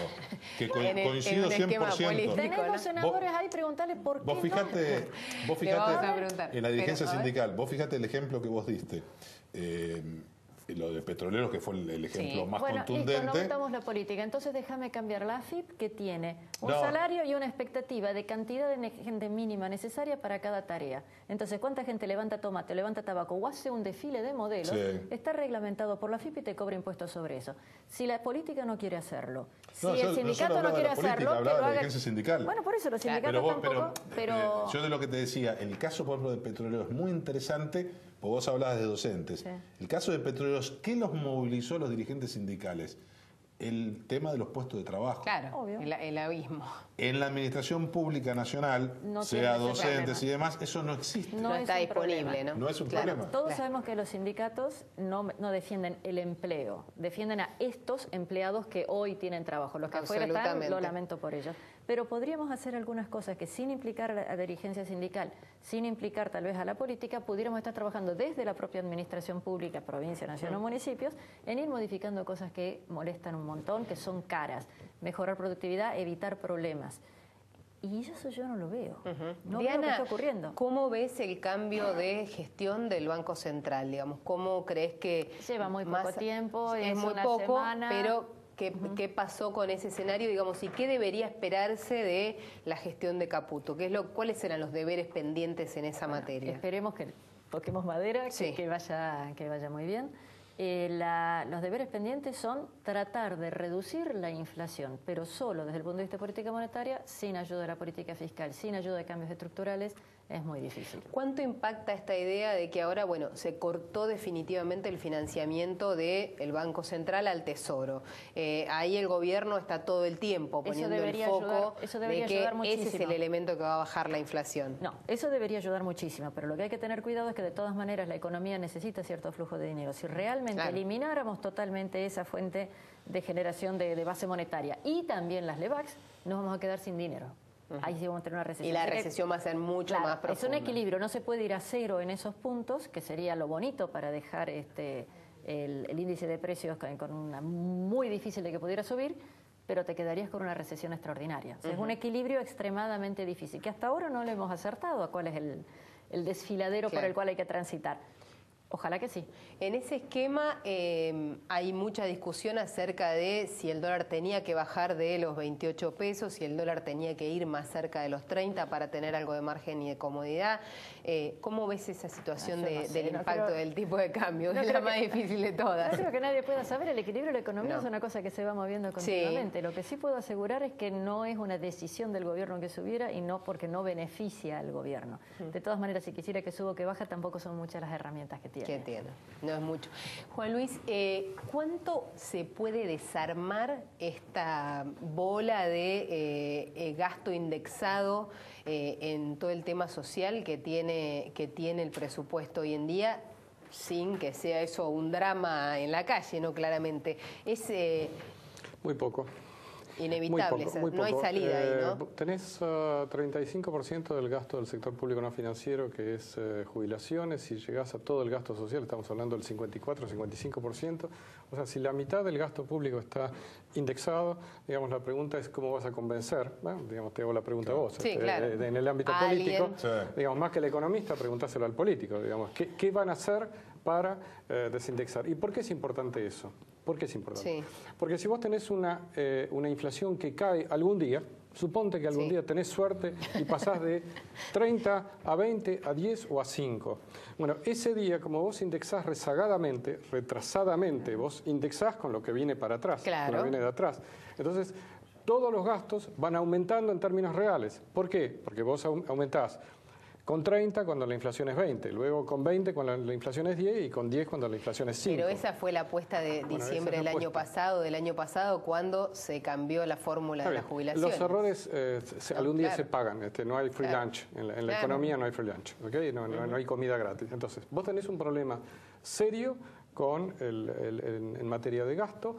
que coincido 100%. Tenemos senadores ahí, preguntarle por qué vos fíjate en la dirigencia sindical, vos fíjate el ejemplo que vos diste. Lo de petroleros, que fue el ejemplo más contundente. Listo, no votamos la política. Entonces déjame cambiar. La AFIP, que tiene un salario y una expectativa de cantidad de gente mínima necesaria para cada tarea. Entonces, ¿cuánta gente levanta tomate, levanta tabaco o hace un desfile de modelos? Está reglamentado por la AFIP y te cobra impuestos sobre eso. Si la política no quiere hacerlo, si el sindicato no quiere hacerlo, que lo haga. Dirigencia sindical. Bueno, por eso los sindicatos tampoco. Yo de lo que te decía, el caso, por ejemplo, de petroleros es muy interesante. Vos hablabas de docentes. Sí. El caso de petroleros, ¿qué los movilizó los dirigentes sindicales? El tema de los puestos de trabajo. Claro, el abismo. En la administración pública nacional, sea docentes y demás, eso no existe. No está disponible, ¿no? No es un problema. Todos sabemos que los sindicatos no defienden el empleo, defienden a estos empleados que hoy tienen trabajo. Los que afuera están, lo lamento por ellos. Pero podríamos hacer algunas cosas que sin implicar a la dirigencia sindical, sin implicar tal vez a la política, pudiéramos estar trabajando desde la propia administración pública, provincia, nación o municipios, en ir modificando cosas que molestan un montón, que son caras. Mejorar productividad, evitar problemas. Y eso yo no lo veo. No Diana, veo que está ocurriendo. ¿Cómo ves el cambio de gestión del Banco Central? Digamos, ¿cómo crees que lleva muy poco tiempo? Es muy poco, pero ¿qué pasó con ese escenario, digamos, y qué debería esperarse de la gestión de Caputo? ¿Cuáles serán los deberes pendientes en esa materia? Esperemos que toquemos madera, que vaya muy bien. Los deberes pendientes son tratar de reducir la inflación, pero solo desde el punto de vista de política monetaria, sin ayuda de la política fiscal, sin ayuda de cambios estructurales, es muy difícil. ¿Cuánto impacta esta idea de que ahora, se cortó definitivamente el financiamiento del Banco Central al Tesoro? Ahí el gobierno está todo el tiempo poniendo el foco de que ese es el elemento que va a bajar la inflación. No, eso debería ayudar muchísimo, pero lo que hay que tener cuidado es que de todas maneras la economía necesita cierto flujo de dinero. Si realmente elimináramos totalmente esa fuente de generación de base monetaria y también las LEVACs, nos vamos a quedar sin dinero. Ahí sí vamos a tener una recesión. Y la recesión va a ser mucho más profunda. Es un equilibrio, no se puede ir a cero en esos puntos, que sería lo bonito para dejar el índice de precios con una muy difícil de que pudiera subir, pero te quedarías con una recesión extraordinaria. O sea, es un equilibrio extremadamente difícil, que hasta ahora no le hemos acertado a cuál es el desfiladero por el cual hay que transitar. Ojalá que sí. En ese esquema hay mucha discusión acerca de si el dólar tenía que bajar de los 28 pesos, si el dólar tenía que ir más cerca de los 30 para tener algo de margen y de comodidad. ¿Cómo ves esa situación del impacto del tipo de cambio? Es la más difícil de todas. No creo que nadie pueda saber. El equilibrio de la economía es una cosa que se va moviendo continuamente. Lo que sí puedo asegurar es que no es una decisión del gobierno que subiera y no porque no beneficia al gobierno. De todas maneras, si quisiera que suba o que baja, tampoco son muchas las herramientas que tiene. Que entiendo, no es mucho. Juan Luis, ¿cuánto se puede desarmar esta bola de gasto indexado en todo el tema social que tiene el presupuesto hoy en día, sin que sea eso un drama en la calle, ¿no? Claramente. Es muy poco. Inevitable, muy poco. No hay salida ahí, ¿no? Tenés 35% del gasto del sector público no financiero, que es jubilaciones. Si llegás a todo el gasto social, estamos hablando del 54-55%. O sea, si la mitad del gasto público está indexado, digamos, la pregunta es cómo vas a convencer, bueno, digamos, te hago la pregunta a vos, en el ámbito político, digamos, más que el economista, preguntáselo al político, digamos, ¿qué van a hacer para desindexar? ¿Y por qué es importante eso? ¿Por qué es importante? Porque si vos tenés una inflación que cae algún día, suponte que algún día tenés suerte y pasás de 30 a 20, a 10 o a 5. Bueno, ese día, como vos indexás rezagadamente, retrasadamente, vos indexás con lo que viene para atrás, con lo que viene de atrás. Entonces, todos los gastos van aumentando en términos reales. ¿Por qué? Porque vos aumentás con 30 cuando la inflación es 20, luego con 20 cuando la inflación es 10 y con 10 cuando la inflación es 5. Pero esa fue la apuesta de diciembre del año pasado, cuando se cambió la fórmula de la jubilación. Los errores algún día se pagan, no hay free lunch, en la economía no hay free lunch, ¿okay? No hay comida gratis. Entonces, vos tenés un problema serio en materia de gasto,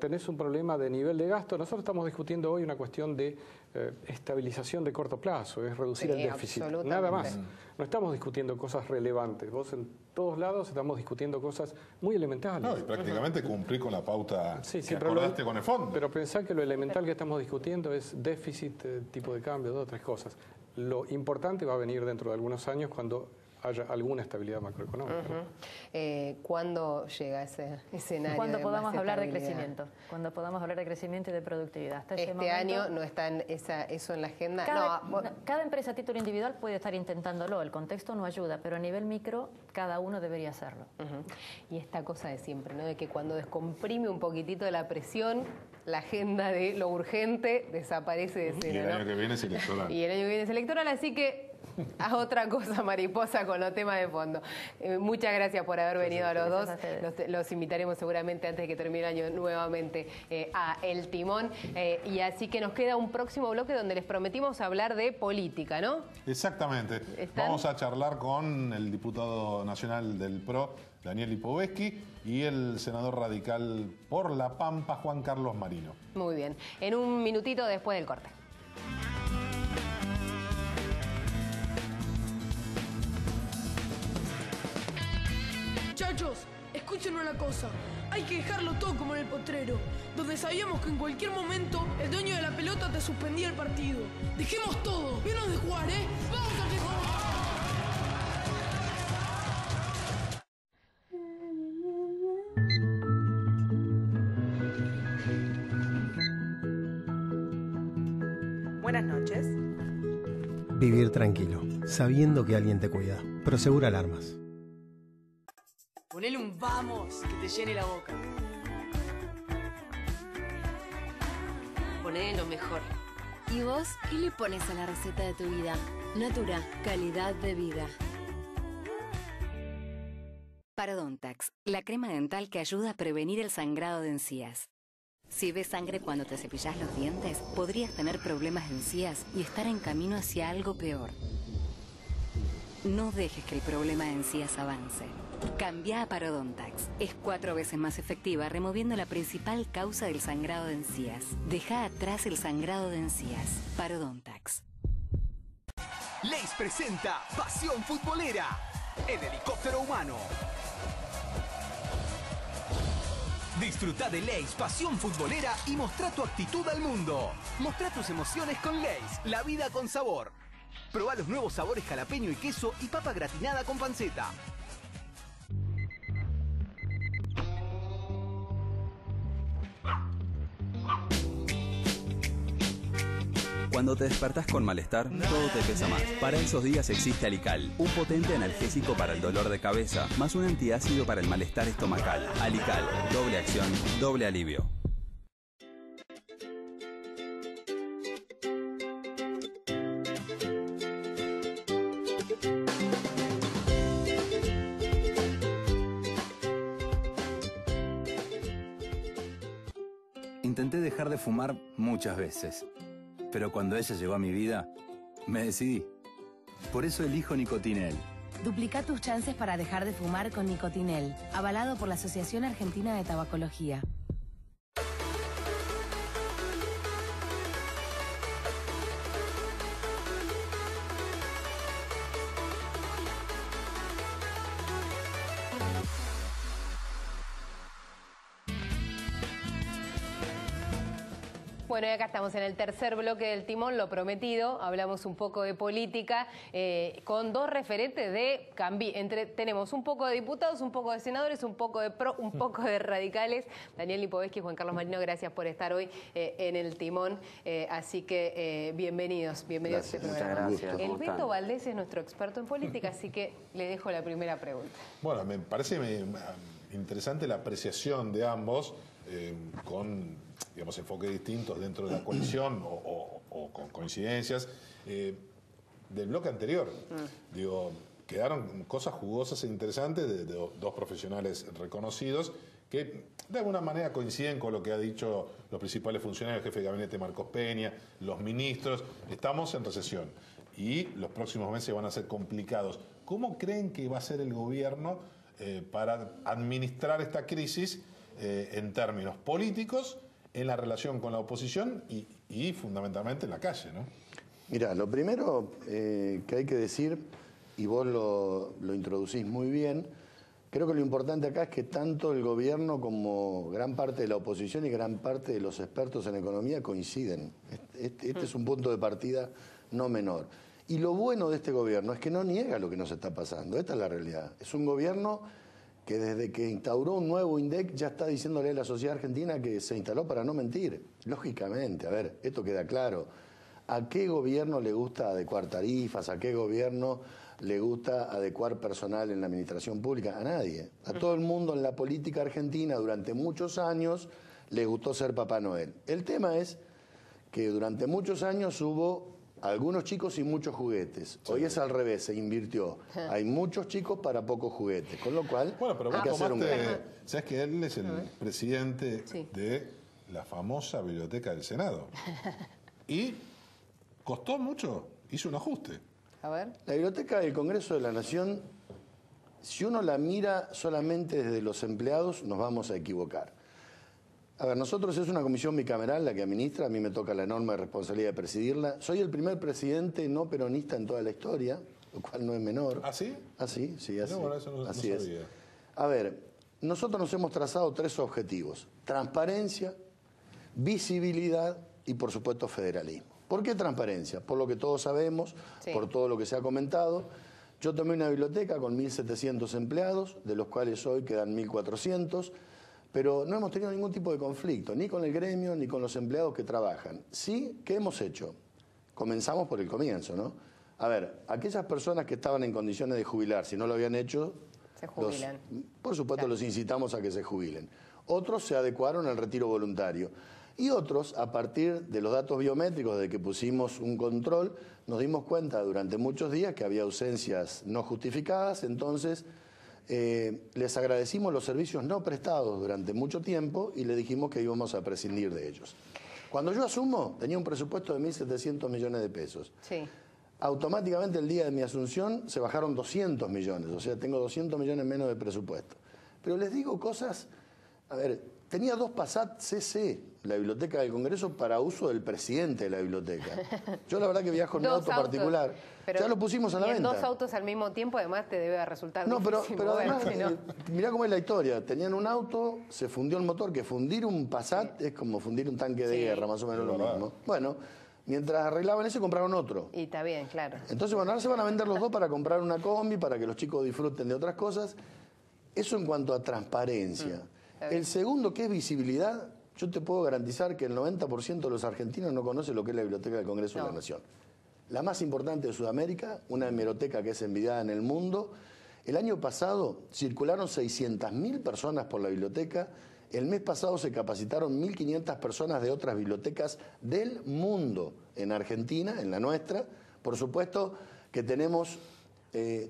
tenés un problema de nivel de gasto. Nosotros estamos discutiendo hoy una cuestión de estabilización de corto plazo, es reducir el déficit, nada más. No estamos discutiendo cosas relevantes. Vos en todos lados estamos discutiendo cosas muy elementales. No, y prácticamente cumplir con la pauta que acordaste con el fondo. Pero pensá que lo elemental que estamos discutiendo es déficit, tipo de cambio, dos o tres cosas. Lo importante va a venir dentro de algunos años cuando haya alguna estabilidad macroeconómica. ¿Cuándo llega ese escenario? Cuando podamos hablar de crecimiento, cuando podamos hablar de crecimiento y de productividad. Hasta este momento, año no está eso en la agenda. Cada empresa a título individual puede estar intentándolo, el contexto no ayuda, pero a nivel micro cada uno debería hacerlo. Y esta cosa de siempre, ¿no? De que cuando descomprime un poquitito de la presión, la agenda de lo urgente desaparece de escena. Y el año que viene es electoral. Y el año que viene es electoral, así que a otra cosa, mariposa, con los temas de fondo. Muchas gracias por haber venido a los dos. Los invitaremos seguramente antes de que termine el año nuevamente a El Timón. Y así que nos queda un próximo bloque donde les prometimos hablar de política, ¿no? Exactamente. Vamos a charlar con el diputado nacional del PRO, Daniel Lipovetsky, y el senador radical por La Pampa, Juan Carlos Marino. Muy bien. En un minutito después del corte. Muchachos, escuchen una cosa. Hay que dejarlo todo como en el potrero, donde sabíamos que en cualquier momento el dueño de la pelota te suspendía el partido. Dejemos todo. Vienos de jugar, ¿eh? ¡Vamos a jugar! Buenas noches. Vivir tranquilo, sabiendo que alguien te cuida. Prosegur Alarmas. Ponele un vamos que te llene la boca. Ponele lo mejor. ¿Y vos qué le pones a la receta de tu vida? Natura, calidad de vida. Parodontax, la crema dental que ayuda a prevenir el sangrado de encías. Si ves sangre cuando te cepillas los dientes, podrías tener problemas de encías y estar en camino hacia algo peor. No dejes que el problema de encías avance. Cambia a Parodontax. Es 4 veces más efectiva removiendo la principal causa del sangrado de encías. Deja atrás el sangrado de encías. Parodontax. Leis presenta Pasión Futbolera, el helicóptero humano. Disfruta de Leis Pasión Futbolera y mostrá tu actitud al mundo. Mostrá tus emociones con Leis, la vida con sabor. Probá los nuevos sabores jalapeño y queso y papa gratinada con panceta. Cuando te despertás con malestar, todo te pesa más. Para esos días existe Alical, un potente analgésico para el dolor de cabeza, más un antiácido para el malestar estomacal. Alical, doble acción, doble alivio. Intenté dejar de fumar muchas veces. Pero cuando ella llegó a mi vida, me decidí. Por eso elijo Nicotinel. Duplica tus chances para dejar de fumar con Nicotinel, avalado por la Asociación Argentina de Tabacología. Bueno, y acá estamos en el tercer bloque del Timón, lo prometido. Hablamos un poco de política con dos referentes de tenemos un poco de diputados, un poco de senadores, un poco de PRO, un poco de radicales. Daniel Lipovetsky y Juan Carlos Marino, gracias por estar hoy en el Timón. Así que bienvenidos a este programa. Muchas gracias. El Beto Valdés es nuestro experto en política, así que le dejo la primera pregunta. Bueno, me parece interesante la apreciación de ambos con, digamos, enfoques distintos dentro de la coalición o con coincidencias. del bloque anterior. Digo, quedaron cosas jugosas e interesantes de dos profesionales reconocidos que de alguna manera coinciden con lo que ha dicho los principales funcionarios, el jefe de gabinete Marcos Peña, los ministros. Estamos en recesión y los próximos meses van a ser complicados. ¿Cómo creen que va a ser el gobierno para administrar esta crisis en términos políticos, en la relación con la oposición y fundamentalmente en la calle, ¿no? Mira, lo primero que hay que decir, y vos lo introducís muy bien, creo que lo importante acá es que tanto el gobierno como gran parte de la oposición y gran parte de los expertos en economía coinciden. Este es un punto de partida no menor. Y lo bueno de este gobierno es que no niega lo que nos está pasando. Esta es la realidad. Es un gobierno que desde que instauró un nuevo INDEC ya está diciéndole a la sociedad argentina que se instaló para no mentir. Lógicamente, a ver, esto queda claro. ¿A qué gobierno le gusta adecuar tarifas? ¿A qué gobierno le gusta adecuar personal en la administración pública? A nadie. A todo el mundo en la política argentina durante muchos años le gustó ser Papá Noel. El tema es que durante muchos años hubo algunos chicos y muchos juguetes. Hoy es al revés, se invirtió. Hay muchos chicos para pocos juguetes, con lo cual hay que hacer un cambio. ¿Sabes que él es el presidente de la famosa biblioteca del Senado? Y costó mucho, hizo un ajuste. A ver. La biblioteca del Congreso de la Nación, si uno la mira solamente desde los empleados, nos vamos a equivocar. A ver, nosotros es una comisión bicameral la que administra, a mí me toca la enorme responsabilidad de presidirla. Soy el primer presidente no peronista en toda la historia, lo cual no es menor. ¿Ah, sí? Así, sí, así. No, bueno, eso no así es. sabía. A ver, nosotros nos hemos trazado 3 objetivos: transparencia, visibilidad y, por supuesto, federalismo. ¿Por qué transparencia? Por lo que todos sabemos, por todo lo que se ha comentado. Yo tomé una biblioteca con 1.700 empleados, de los cuales hoy quedan 1.400, pero no hemos tenido ningún tipo de conflicto, ni con el gremio, ni con los empleados que trabajan. Sí, ¿qué hemos hecho? Comenzamos por el comienzo, ¿no? A ver, aquellas personas que estaban en condiciones de jubilar, si no lo habían hecho, se jubilan. Por supuesto, los incitamos a que se jubilen. Otros se adecuaron al retiro voluntario. Y otros, a partir de los datos biométricos de que pusimos un control, nos dimos cuenta durante muchos días que había ausencias no justificadas, entonces les agradecimos los servicios no prestados durante mucho tiempo y le dijimos que íbamos a prescindir de ellos. Cuando yo asumo, tenía un presupuesto de 1.700 millones de pesos. Sí. Automáticamente el día de mi asunción se bajaron 200 millones, o sea, tengo 200 millones menos de presupuesto. Pero les digo cosas, a ver, tenía 2 Passat CC, la biblioteca del Congreso, para uso del presidente de la biblioteca. Yo la verdad que viajo en un auto particular. Ya lo pusimos a la venta. 2 autos al mismo tiempo, además te debe resultar difícil. Pero además, ¿no? Mirá cómo es la historia. Tenían un auto, se fundió el motor, que fundir un Passat es como fundir un tanque de guerra, más o menos lo mismo. Bueno, mientras arreglaban eso, compraron otro. Y está bien, claro. Entonces, bueno, ahora se van a vender los 2 para comprar una combi, para que los chicos disfruten de otras cosas. Eso en cuanto a transparencia. El segundo, que es visibilidad, yo te puedo garantizar que el 90% de los argentinos no conoce lo que es la Biblioteca del Congreso de la Nación. La más importante de Sudamérica, una hemeroteca que es envidiada en el mundo. El año pasado circularon 600.000 personas por la biblioteca. El mes pasado se capacitaron 1.500 personas de otras bibliotecas del mundo en Argentina, en la nuestra. Por supuesto que tenemos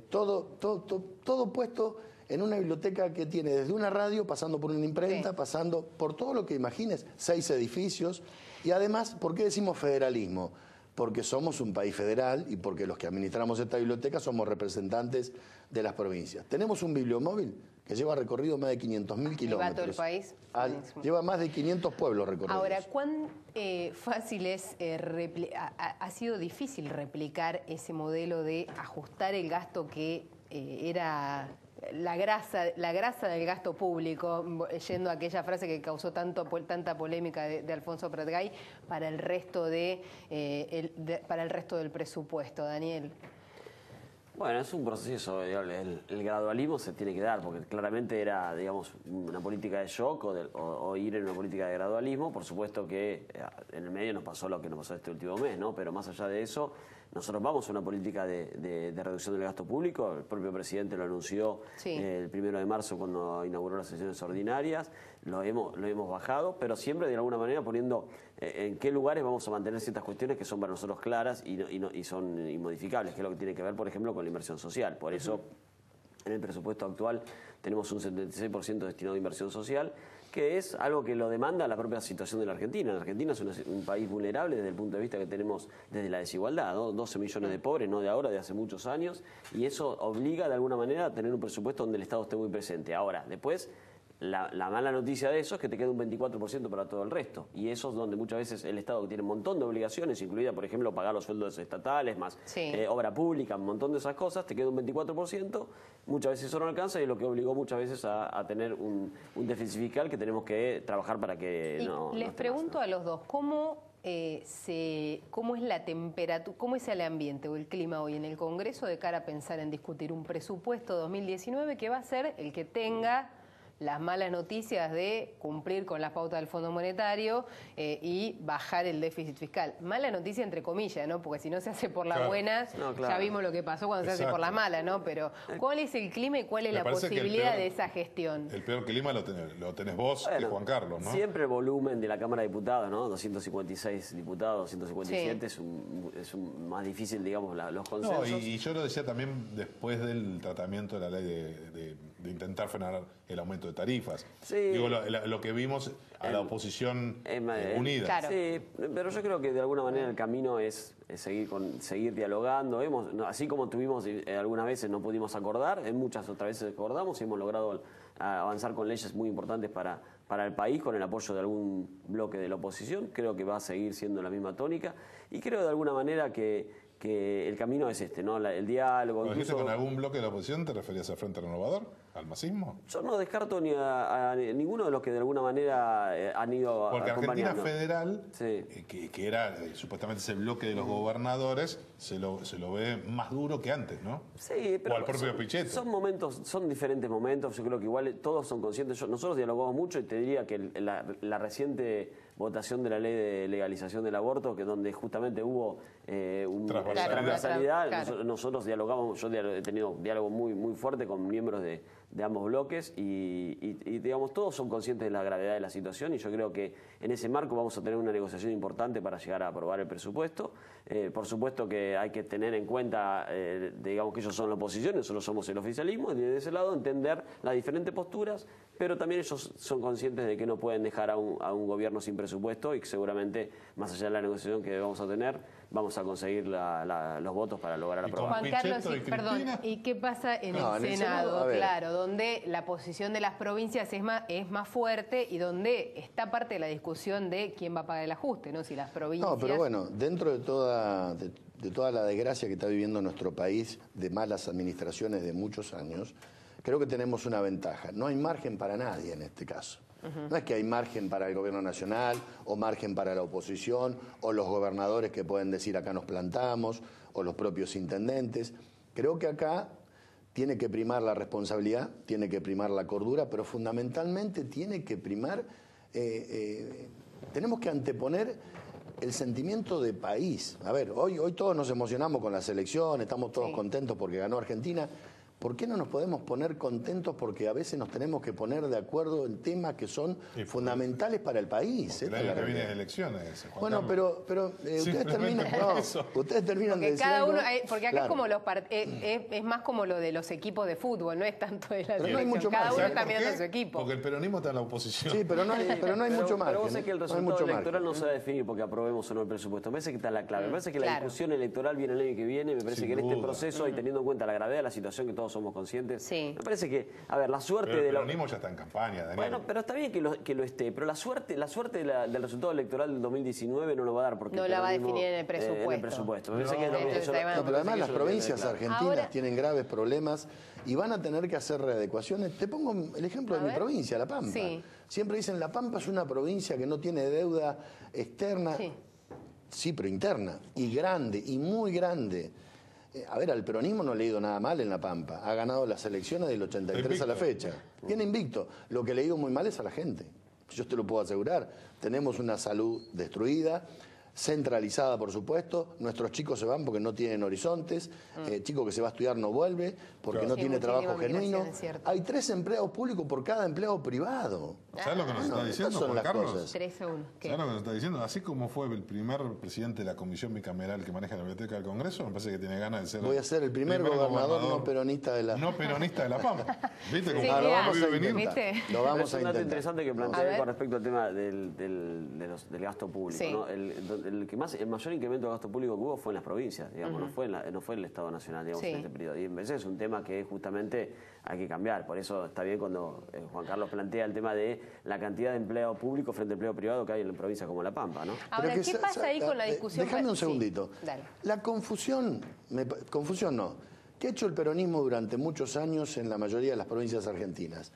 todo puesto en una biblioteca que tiene desde una radio, pasando por una imprenta, pasando por todo lo que imagines, 6 edificios. Y además, ¿por qué decimos federalismo? Porque somos un país federal y porque los que administramos esta biblioteca somos representantes de las provincias. Tenemos un bibliomóvil que lleva recorrido más de 500.000 kilómetros. ¿Va todo el país? Lleva más de 500 pueblos recorridos. Ahora, ¿cuán fácil es, ha sido difícil replicar ese modelo de ajustar el gasto que era la grasa del gasto público, yendo a aquella frase que causó tanta polémica de Alfonso Pratgay, para el resto para el resto del presupuesto, Daniel? Bueno, es un proceso, el gradualismo se tiene que dar, porque claramente era, digamos, una política de shock o ir en una política de gradualismo. Por supuesto que en el medio nos pasó lo que nos pasó este último mes, ¿no? Pero más allá de eso, nosotros vamos a una política de reducción del gasto público. El propio presidente lo anunció el 1 de marzo cuando inauguró las sesiones ordinarias. Lo hemos bajado, pero siempre de alguna manera poniendo en qué lugares vamos a mantener ciertas cuestiones que son para nosotros claras y son inmodificables, que es lo que tiene que ver, por ejemplo, con la inversión social. Por eso, en el presupuesto actual tenemos un 76% destinado a inversión social, que es algo que lo demanda la propia situación de la Argentina. La Argentina es un país vulnerable desde el punto de vista que tenemos desde la desigualdad, ¿no? 12 millones de pobres, no de ahora, de hace muchos años, y eso obliga de alguna manera a tener un presupuesto donde el Estado esté muy presente. Ahora, después, la mala noticia de eso es que te queda un 24% para todo el resto. Y eso es donde muchas veces el Estado, que tiene un montón de obligaciones, incluida, por ejemplo, pagar los sueldos estatales, más obra pública, un montón de esas cosas, te queda un 24%. Muchas veces eso no alcanza y es lo que obligó muchas veces a tener un déficit fiscal que tenemos que trabajar para que no... Les pregunto a los dos, ¿cómo es la temperatura, cómo es el ambiente o el clima hoy en el Congreso de cara a pensar en discutir un presupuesto 2019 que va a ser el que tenga las malas noticias de cumplir con las pautas del Fondo Monetario y bajar el déficit fiscal? Mala noticia entre comillas, ¿no? Porque si no se hace por las buenas, ya vimos lo que pasó cuando se hace por las malas, ¿no? Pero ¿cuál es el clima y cuál es la posibilidad de esa gestión? El peor clima lo tenés vos, que Juan Carlos, ¿no? Siempre el volumen de la Cámara de Diputados, ¿no? 256 diputados, 257, es un más difícil, digamos, los consensos. No, y yo lo decía también después del tratamiento de la ley de intentar frenar el aumento de tarifas. Digo, lo que vimos a la oposición unida. Claro. Sí, pero yo creo que de alguna manera el camino es seguir dialogando. Así como tuvimos algunas veces no pudimos acordar, en muchas otras veces acordamos y hemos logrado avanzar con leyes muy importantes para el país, con el apoyo de algún bloque de la oposición. Creo que va a seguir siendo la misma tónica y creo de alguna manera que el camino es este, ¿no? El diálogo. ¿Lo dijiste con algún bloque de la oposición? ¿Te referías al Frente Renovador? ¿Al masismo? Yo no descarto ni a ninguno de los que de alguna manera han ido porque acompañando. Argentina Federal, que era supuestamente ese bloque de los gobernadores, se lo ve más duro que antes, ¿no? Sí, pero o al propio Pichetto. Son diferentes momentos. Yo creo que igual todos son conscientes. Nosotros dialogamos mucho y te diría que la reciente votación de la ley de legalización del aborto, que donde justamente hubo una transversalidad, claro. Nosotros dialogamos, yo he tenido diálogo muy, muy fuerte con miembros de ambos bloques y digamos, todos son conscientes de la gravedad de la situación y yo creo que en ese marco vamos a tener una negociación importante para llegar a aprobar el presupuesto. Por supuesto que hay que tener en cuenta, digamos que ellos son la oposición, nosotros somos el oficialismo, y de ese lado entender las diferentes posturas, pero también ellos son conscientes de que no pueden dejar a un gobierno sin presupuesto y que seguramente, más allá de la negociación que vamos a tener, vamos a conseguir los votos para lograr aprobar. Juan Carlos, perdón, ¿y qué pasa en el Senado? Claro, donde la posición de las provincias es más fuerte y donde está parte de la discusión de quién va a pagar el ajuste, ¿no? Si las provincias... No, pero bueno, dentro de toda la desgracia que está viviendo nuestro país, de malas administraciones de muchos años, creo que tenemos una ventaja. No hay margen para nadie en este caso. No es que hay margen para el gobierno nacional o margen para la oposición o los gobernadores que pueden decir acá nos plantamos o los propios intendentes. Creo que acá tiene que primar la responsabilidad, tiene que primar la cordura, pero fundamentalmente tiene que primar, tenemos que anteponer el sentimiento de país. A ver, hoy todos nos emocionamos con la selección, estamos todos contentos porque ganó Argentina. ¿Por qué no nos podemos poner contentos? Porque a veces nos tenemos que poner de acuerdo en temas que son fundamentales para el país. El año que viene de elecciones. Juan bueno, pero ustedes terminan de decir cada algo, uno, porque acá claro. es más como lo de los equipos de fútbol, no es tanto de la pero no hay mucho cada más, uno está mirando a su equipo. Porque el peronismo está en la oposición. Sí, pero no hay mucho más. Pero vos sabés que el resultado electoral no se va a definir porque aprobemos o no el presupuesto. Me parece que está la clave. Me parece que la discusión electoral viene el año que viene. Me parece que en este proceso, y teniendo en cuenta la gravedad de la situación que todos somos conscientes, me parece que, a ver, la suerte pero el peronismo ya está en campaña, Daniel. Bueno, pero está bien que lo esté, pero la suerte del resultado electoral del 2019 no lo va a dar porque no la va a definir en el presupuesto. Pero además las provincias argentinas tienen graves problemas y van a tener que hacer readecuaciones. Te pongo el ejemplo de mi provincia, La Pampa. Siempre dicen La Pampa es una provincia que no tiene deuda externa. Sí, pero interna, y grande, y muy grande. A ver, al peronismo no le ha ido nada mal en La Pampa. Ha ganado las elecciones del 83 a la fecha. Viene invicto. Lo que le ha ido muy mal es a la gente. Yo te lo puedo asegurar. Tenemos una salud destruida. centralizada, por supuesto. Nuestros chicos se van porque no tienen horizontes. Chico que se va a estudiar no vuelve porque no tiene trabajo genuino. Hay 3 empleados públicos por cada empleado privado. ¿Sabes lo que nos está diciendo, son Juan las Carlos? cosas. 3 a 1. ¿Sabes lo que nos está diciendo? Así como fue el primer presidente de la comisión bicameral que maneja la biblioteca del Congreso, me parece que tiene ganas de ser... Voy a ser el primer gobernador no peronista de la... No peronista de La Pampa. ¿Viste cómo lo vamos a venir? intentar. Lo vamos a un dato intentar. interesante que planteé con respecto al tema del gasto público. Sí. ¿no? El mayor incremento de gasto público que hubo fue en las provincias, digamos, no fue en el Estado Nacional, digamos, en este periodo. Y ese es un tema que justamente hay que cambiar. Por eso está bien cuando Juan Carlos plantea el tema de la cantidad de empleo público frente a empleo privado que hay en provincias como La Pampa, ¿no? Ahora, ¿qué pasa ahí con la discusión? Déjame un segundito. Dale. La confusión no, que ha hecho el peronismo durante muchos años en la mayoría de las provincias argentinas.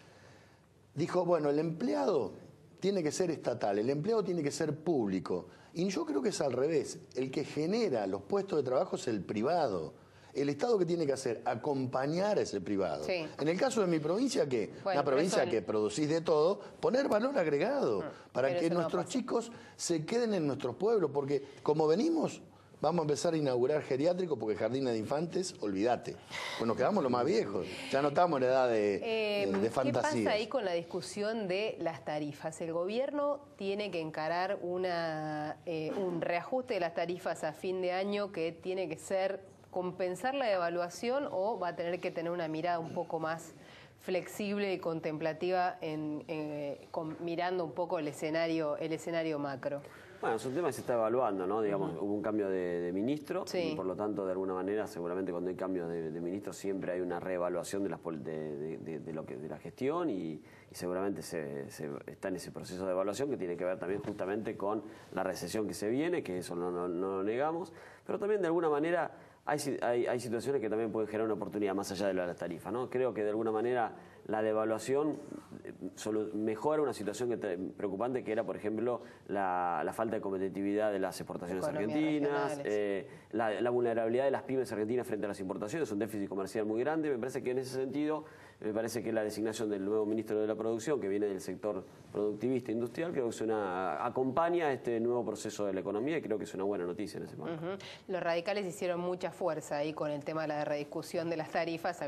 Dijo, bueno, el empleado tiene que ser estatal, el empleado tiene que ser público. Y yo creo que es al revés. El que genera los puestos de trabajo es el privado. El Estado que tiene que hacer, acompañar a ese privado. Sí. En el caso de mi provincia, ¿qué? Bueno, una provincia que producís de todo, poner valor agregado para pero que eso no nuestros pasa. chicos se queden en nuestros pueblos, porque como venimos, vamos a empezar a inaugurar geriátricos, porque jardines de infantes, olvídate. Pues nos quedamos los más viejos, ya no estamos en edad de fantasía. ¿Qué pasa ahí con la discusión de las tarifas? El gobierno tiene que encarar un reajuste de las tarifas a fin de año que tiene que ser compensar la devaluación, o va a tener que tener una mirada un poco más flexible y contemplativa mirando un poco el escenario macro. Bueno, es un tema que se está evaluando, ¿no? Digamos, hubo un cambio de ministro y por lo tanto, de alguna manera, seguramente cuando hay cambios de ministro siempre hay una reevaluación de la gestión y seguramente se está en ese proceso de evaluación que tiene que ver también justamente con la recesión que se viene, que eso no lo negamos, pero también de alguna manera hay situaciones que también pueden generar una oportunidad más allá de las tarifas, ¿no? Creo que de alguna manera la devaluación mejora una situación preocupante que era, por ejemplo, la falta de competitividad de las exportaciones argentinas, la vulnerabilidad de las pymes argentinas frente a las importaciones, un déficit comercial muy grande. Me parece que en ese sentido, me parece que la designación del nuevo ministro de la Producción, que viene del sector productivista e industrial, creo que acompaña este nuevo proceso de la economía y creo que es una buena noticia en ese marco. Los radicales hicieron mucha fuerza ahí con el tema de la rediscusión de las tarifas.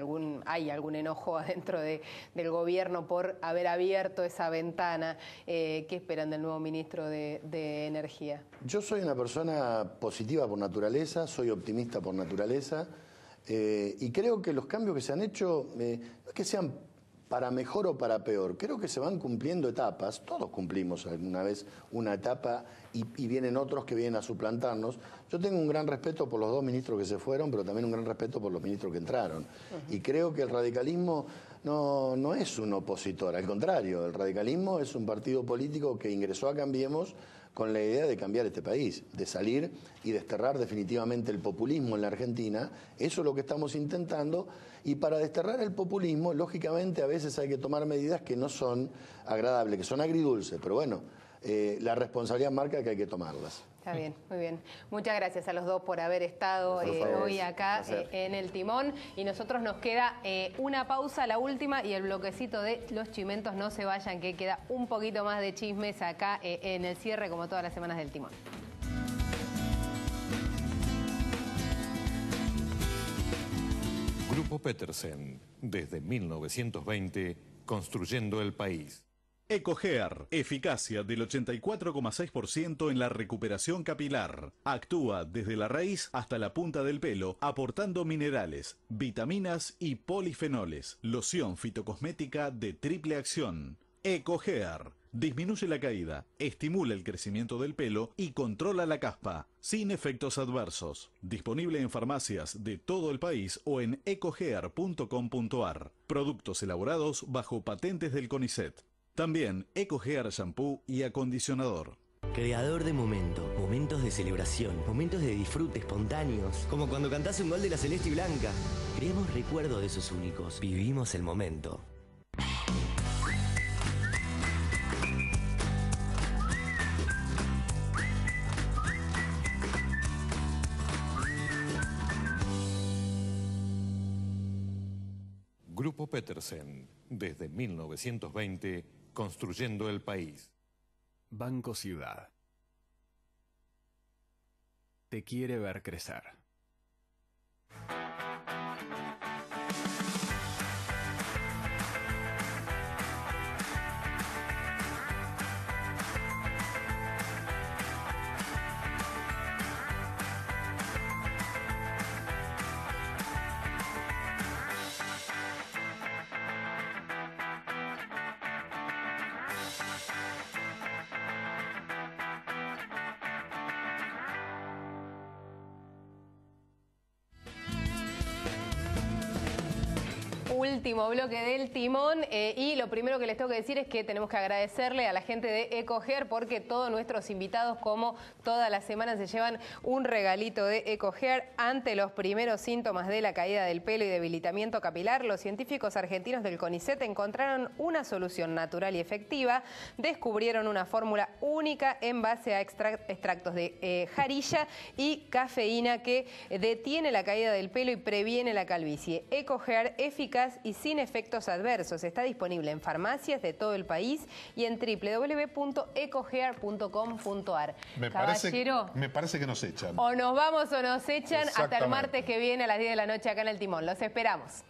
Hay algún enojo adentro del gobierno por haber abierto esa ventana. ¿Qué esperan del nuevo ministro de Energía? Yo soy una persona positiva por naturaleza, soy optimista por naturaleza, y creo que los cambios que se han hecho no es que sean para mejor o para peor, creo que se van cumpliendo etapas. Todos cumplimos alguna vez una etapa y vienen otros que vienen a suplantarnos. Yo tengo un gran respeto por los 2 ministros que se fueron, pero también un gran respeto por los ministros que entraron. Y creo que el radicalismo no es un opositor, al contrario, el radicalismo es un partido político que ingresó a Cambiemos con la idea de cambiar este país, de salir y desterrar definitivamente el populismo en la Argentina. Eso es lo que estamos intentando, y para desterrar el populismo, lógicamente, a veces hay que tomar medidas que no son agradables, que son agridulces, pero bueno, la responsabilidad marca que hay que tomarlas. Está bien, muy bien. Muchas gracias a los dos por haber estado hoy acá en El Timón. Y nosotros nos queda una pausa, la última, y el bloquecito de los chimentos. No se vayan, que queda un poquito más de chismes acá en el cierre, como todas las semanas del Timón. Grupo Petersen, desde 1920, construyendo el país. EcoGear, eficacia del 84,6% en la recuperación capilar. Actúa desde la raíz hasta la punta del pelo, aportando minerales, vitaminas y polifenoles. Loción fitocosmética de triple acción. EcoGear. Disminuye la caída, estimula el crecimiento del pelo y controla la caspa, sin efectos adversos. Disponible en farmacias de todo el país o en ecogear.com.ar. Productos elaborados bajo patentes del CONICET. También EcoGear shampoo y acondicionador. Creador de momentos de celebración, momentos de disfrute espontáneos, como cuando cantás un gol de la Celeste y Blanca. Creemos recuerdos de esos únicos. Vivimos el momento. Grupo Petersen, desde 1920, construyendo el país. Banco Ciudad. te quiere ver crecer. Último bloque del Timón y lo primero que les tengo que decir es que tenemos que agradecerle a la gente de EcoHair porque todos nuestros invitados, como todas las semanas, se llevan un regalito de EcoHair. Ante los primeros síntomas de la caída del pelo y debilitamiento capilar, los científicos argentinos del CONICET encontraron una solución natural y efectiva. Descubrieron una fórmula única en base a extractos de jarilla y cafeína que detiene la caída del pelo y previene la calvicie. EcoHair, eficaz y sin efectos adversos. Está disponible en farmacias de todo el país y en www.ecohair.com.ar. Me parece que nos echan. O nos vamos o nos echan hasta el martes que viene a las 10 de la noche acá en El Timón. Los esperamos.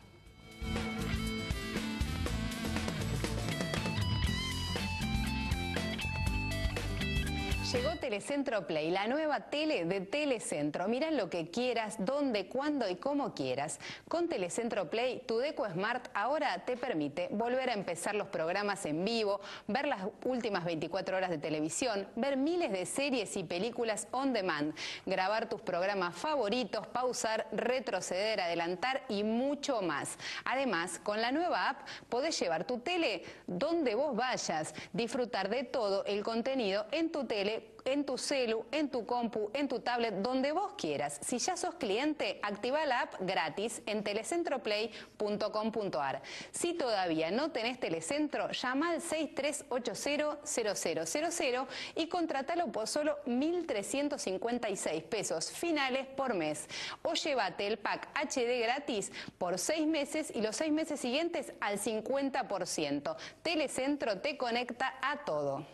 Llegó Telecentro Play, la nueva tele de Telecentro. Mirá lo que quieras, dónde, cuándo y cómo quieras. Con Telecentro Play, tu Deco Smart ahora te permite volver a empezar los programas en vivo, ver las últimas 24 horas de televisión, ver miles de series y películas on demand, grabar tus programas favoritos, pausar, retroceder, adelantar y mucho más. Además, con la nueva app podés llevar tu tele donde vos vayas, disfrutar de todo el contenido en tu tele, en tu celu, en tu compu, en tu tablet, donde vos quieras. Si ya sos cliente, activa la app gratis en telecentroplay.com.ar. Si todavía no tenés Telecentro, llama al 6380-0000 y contratalo por solo 1.356 pesos finales por mes. O llévate el pack HD gratis por 6 meses y los 6 meses siguientes al 50%. Telecentro te conecta a todo.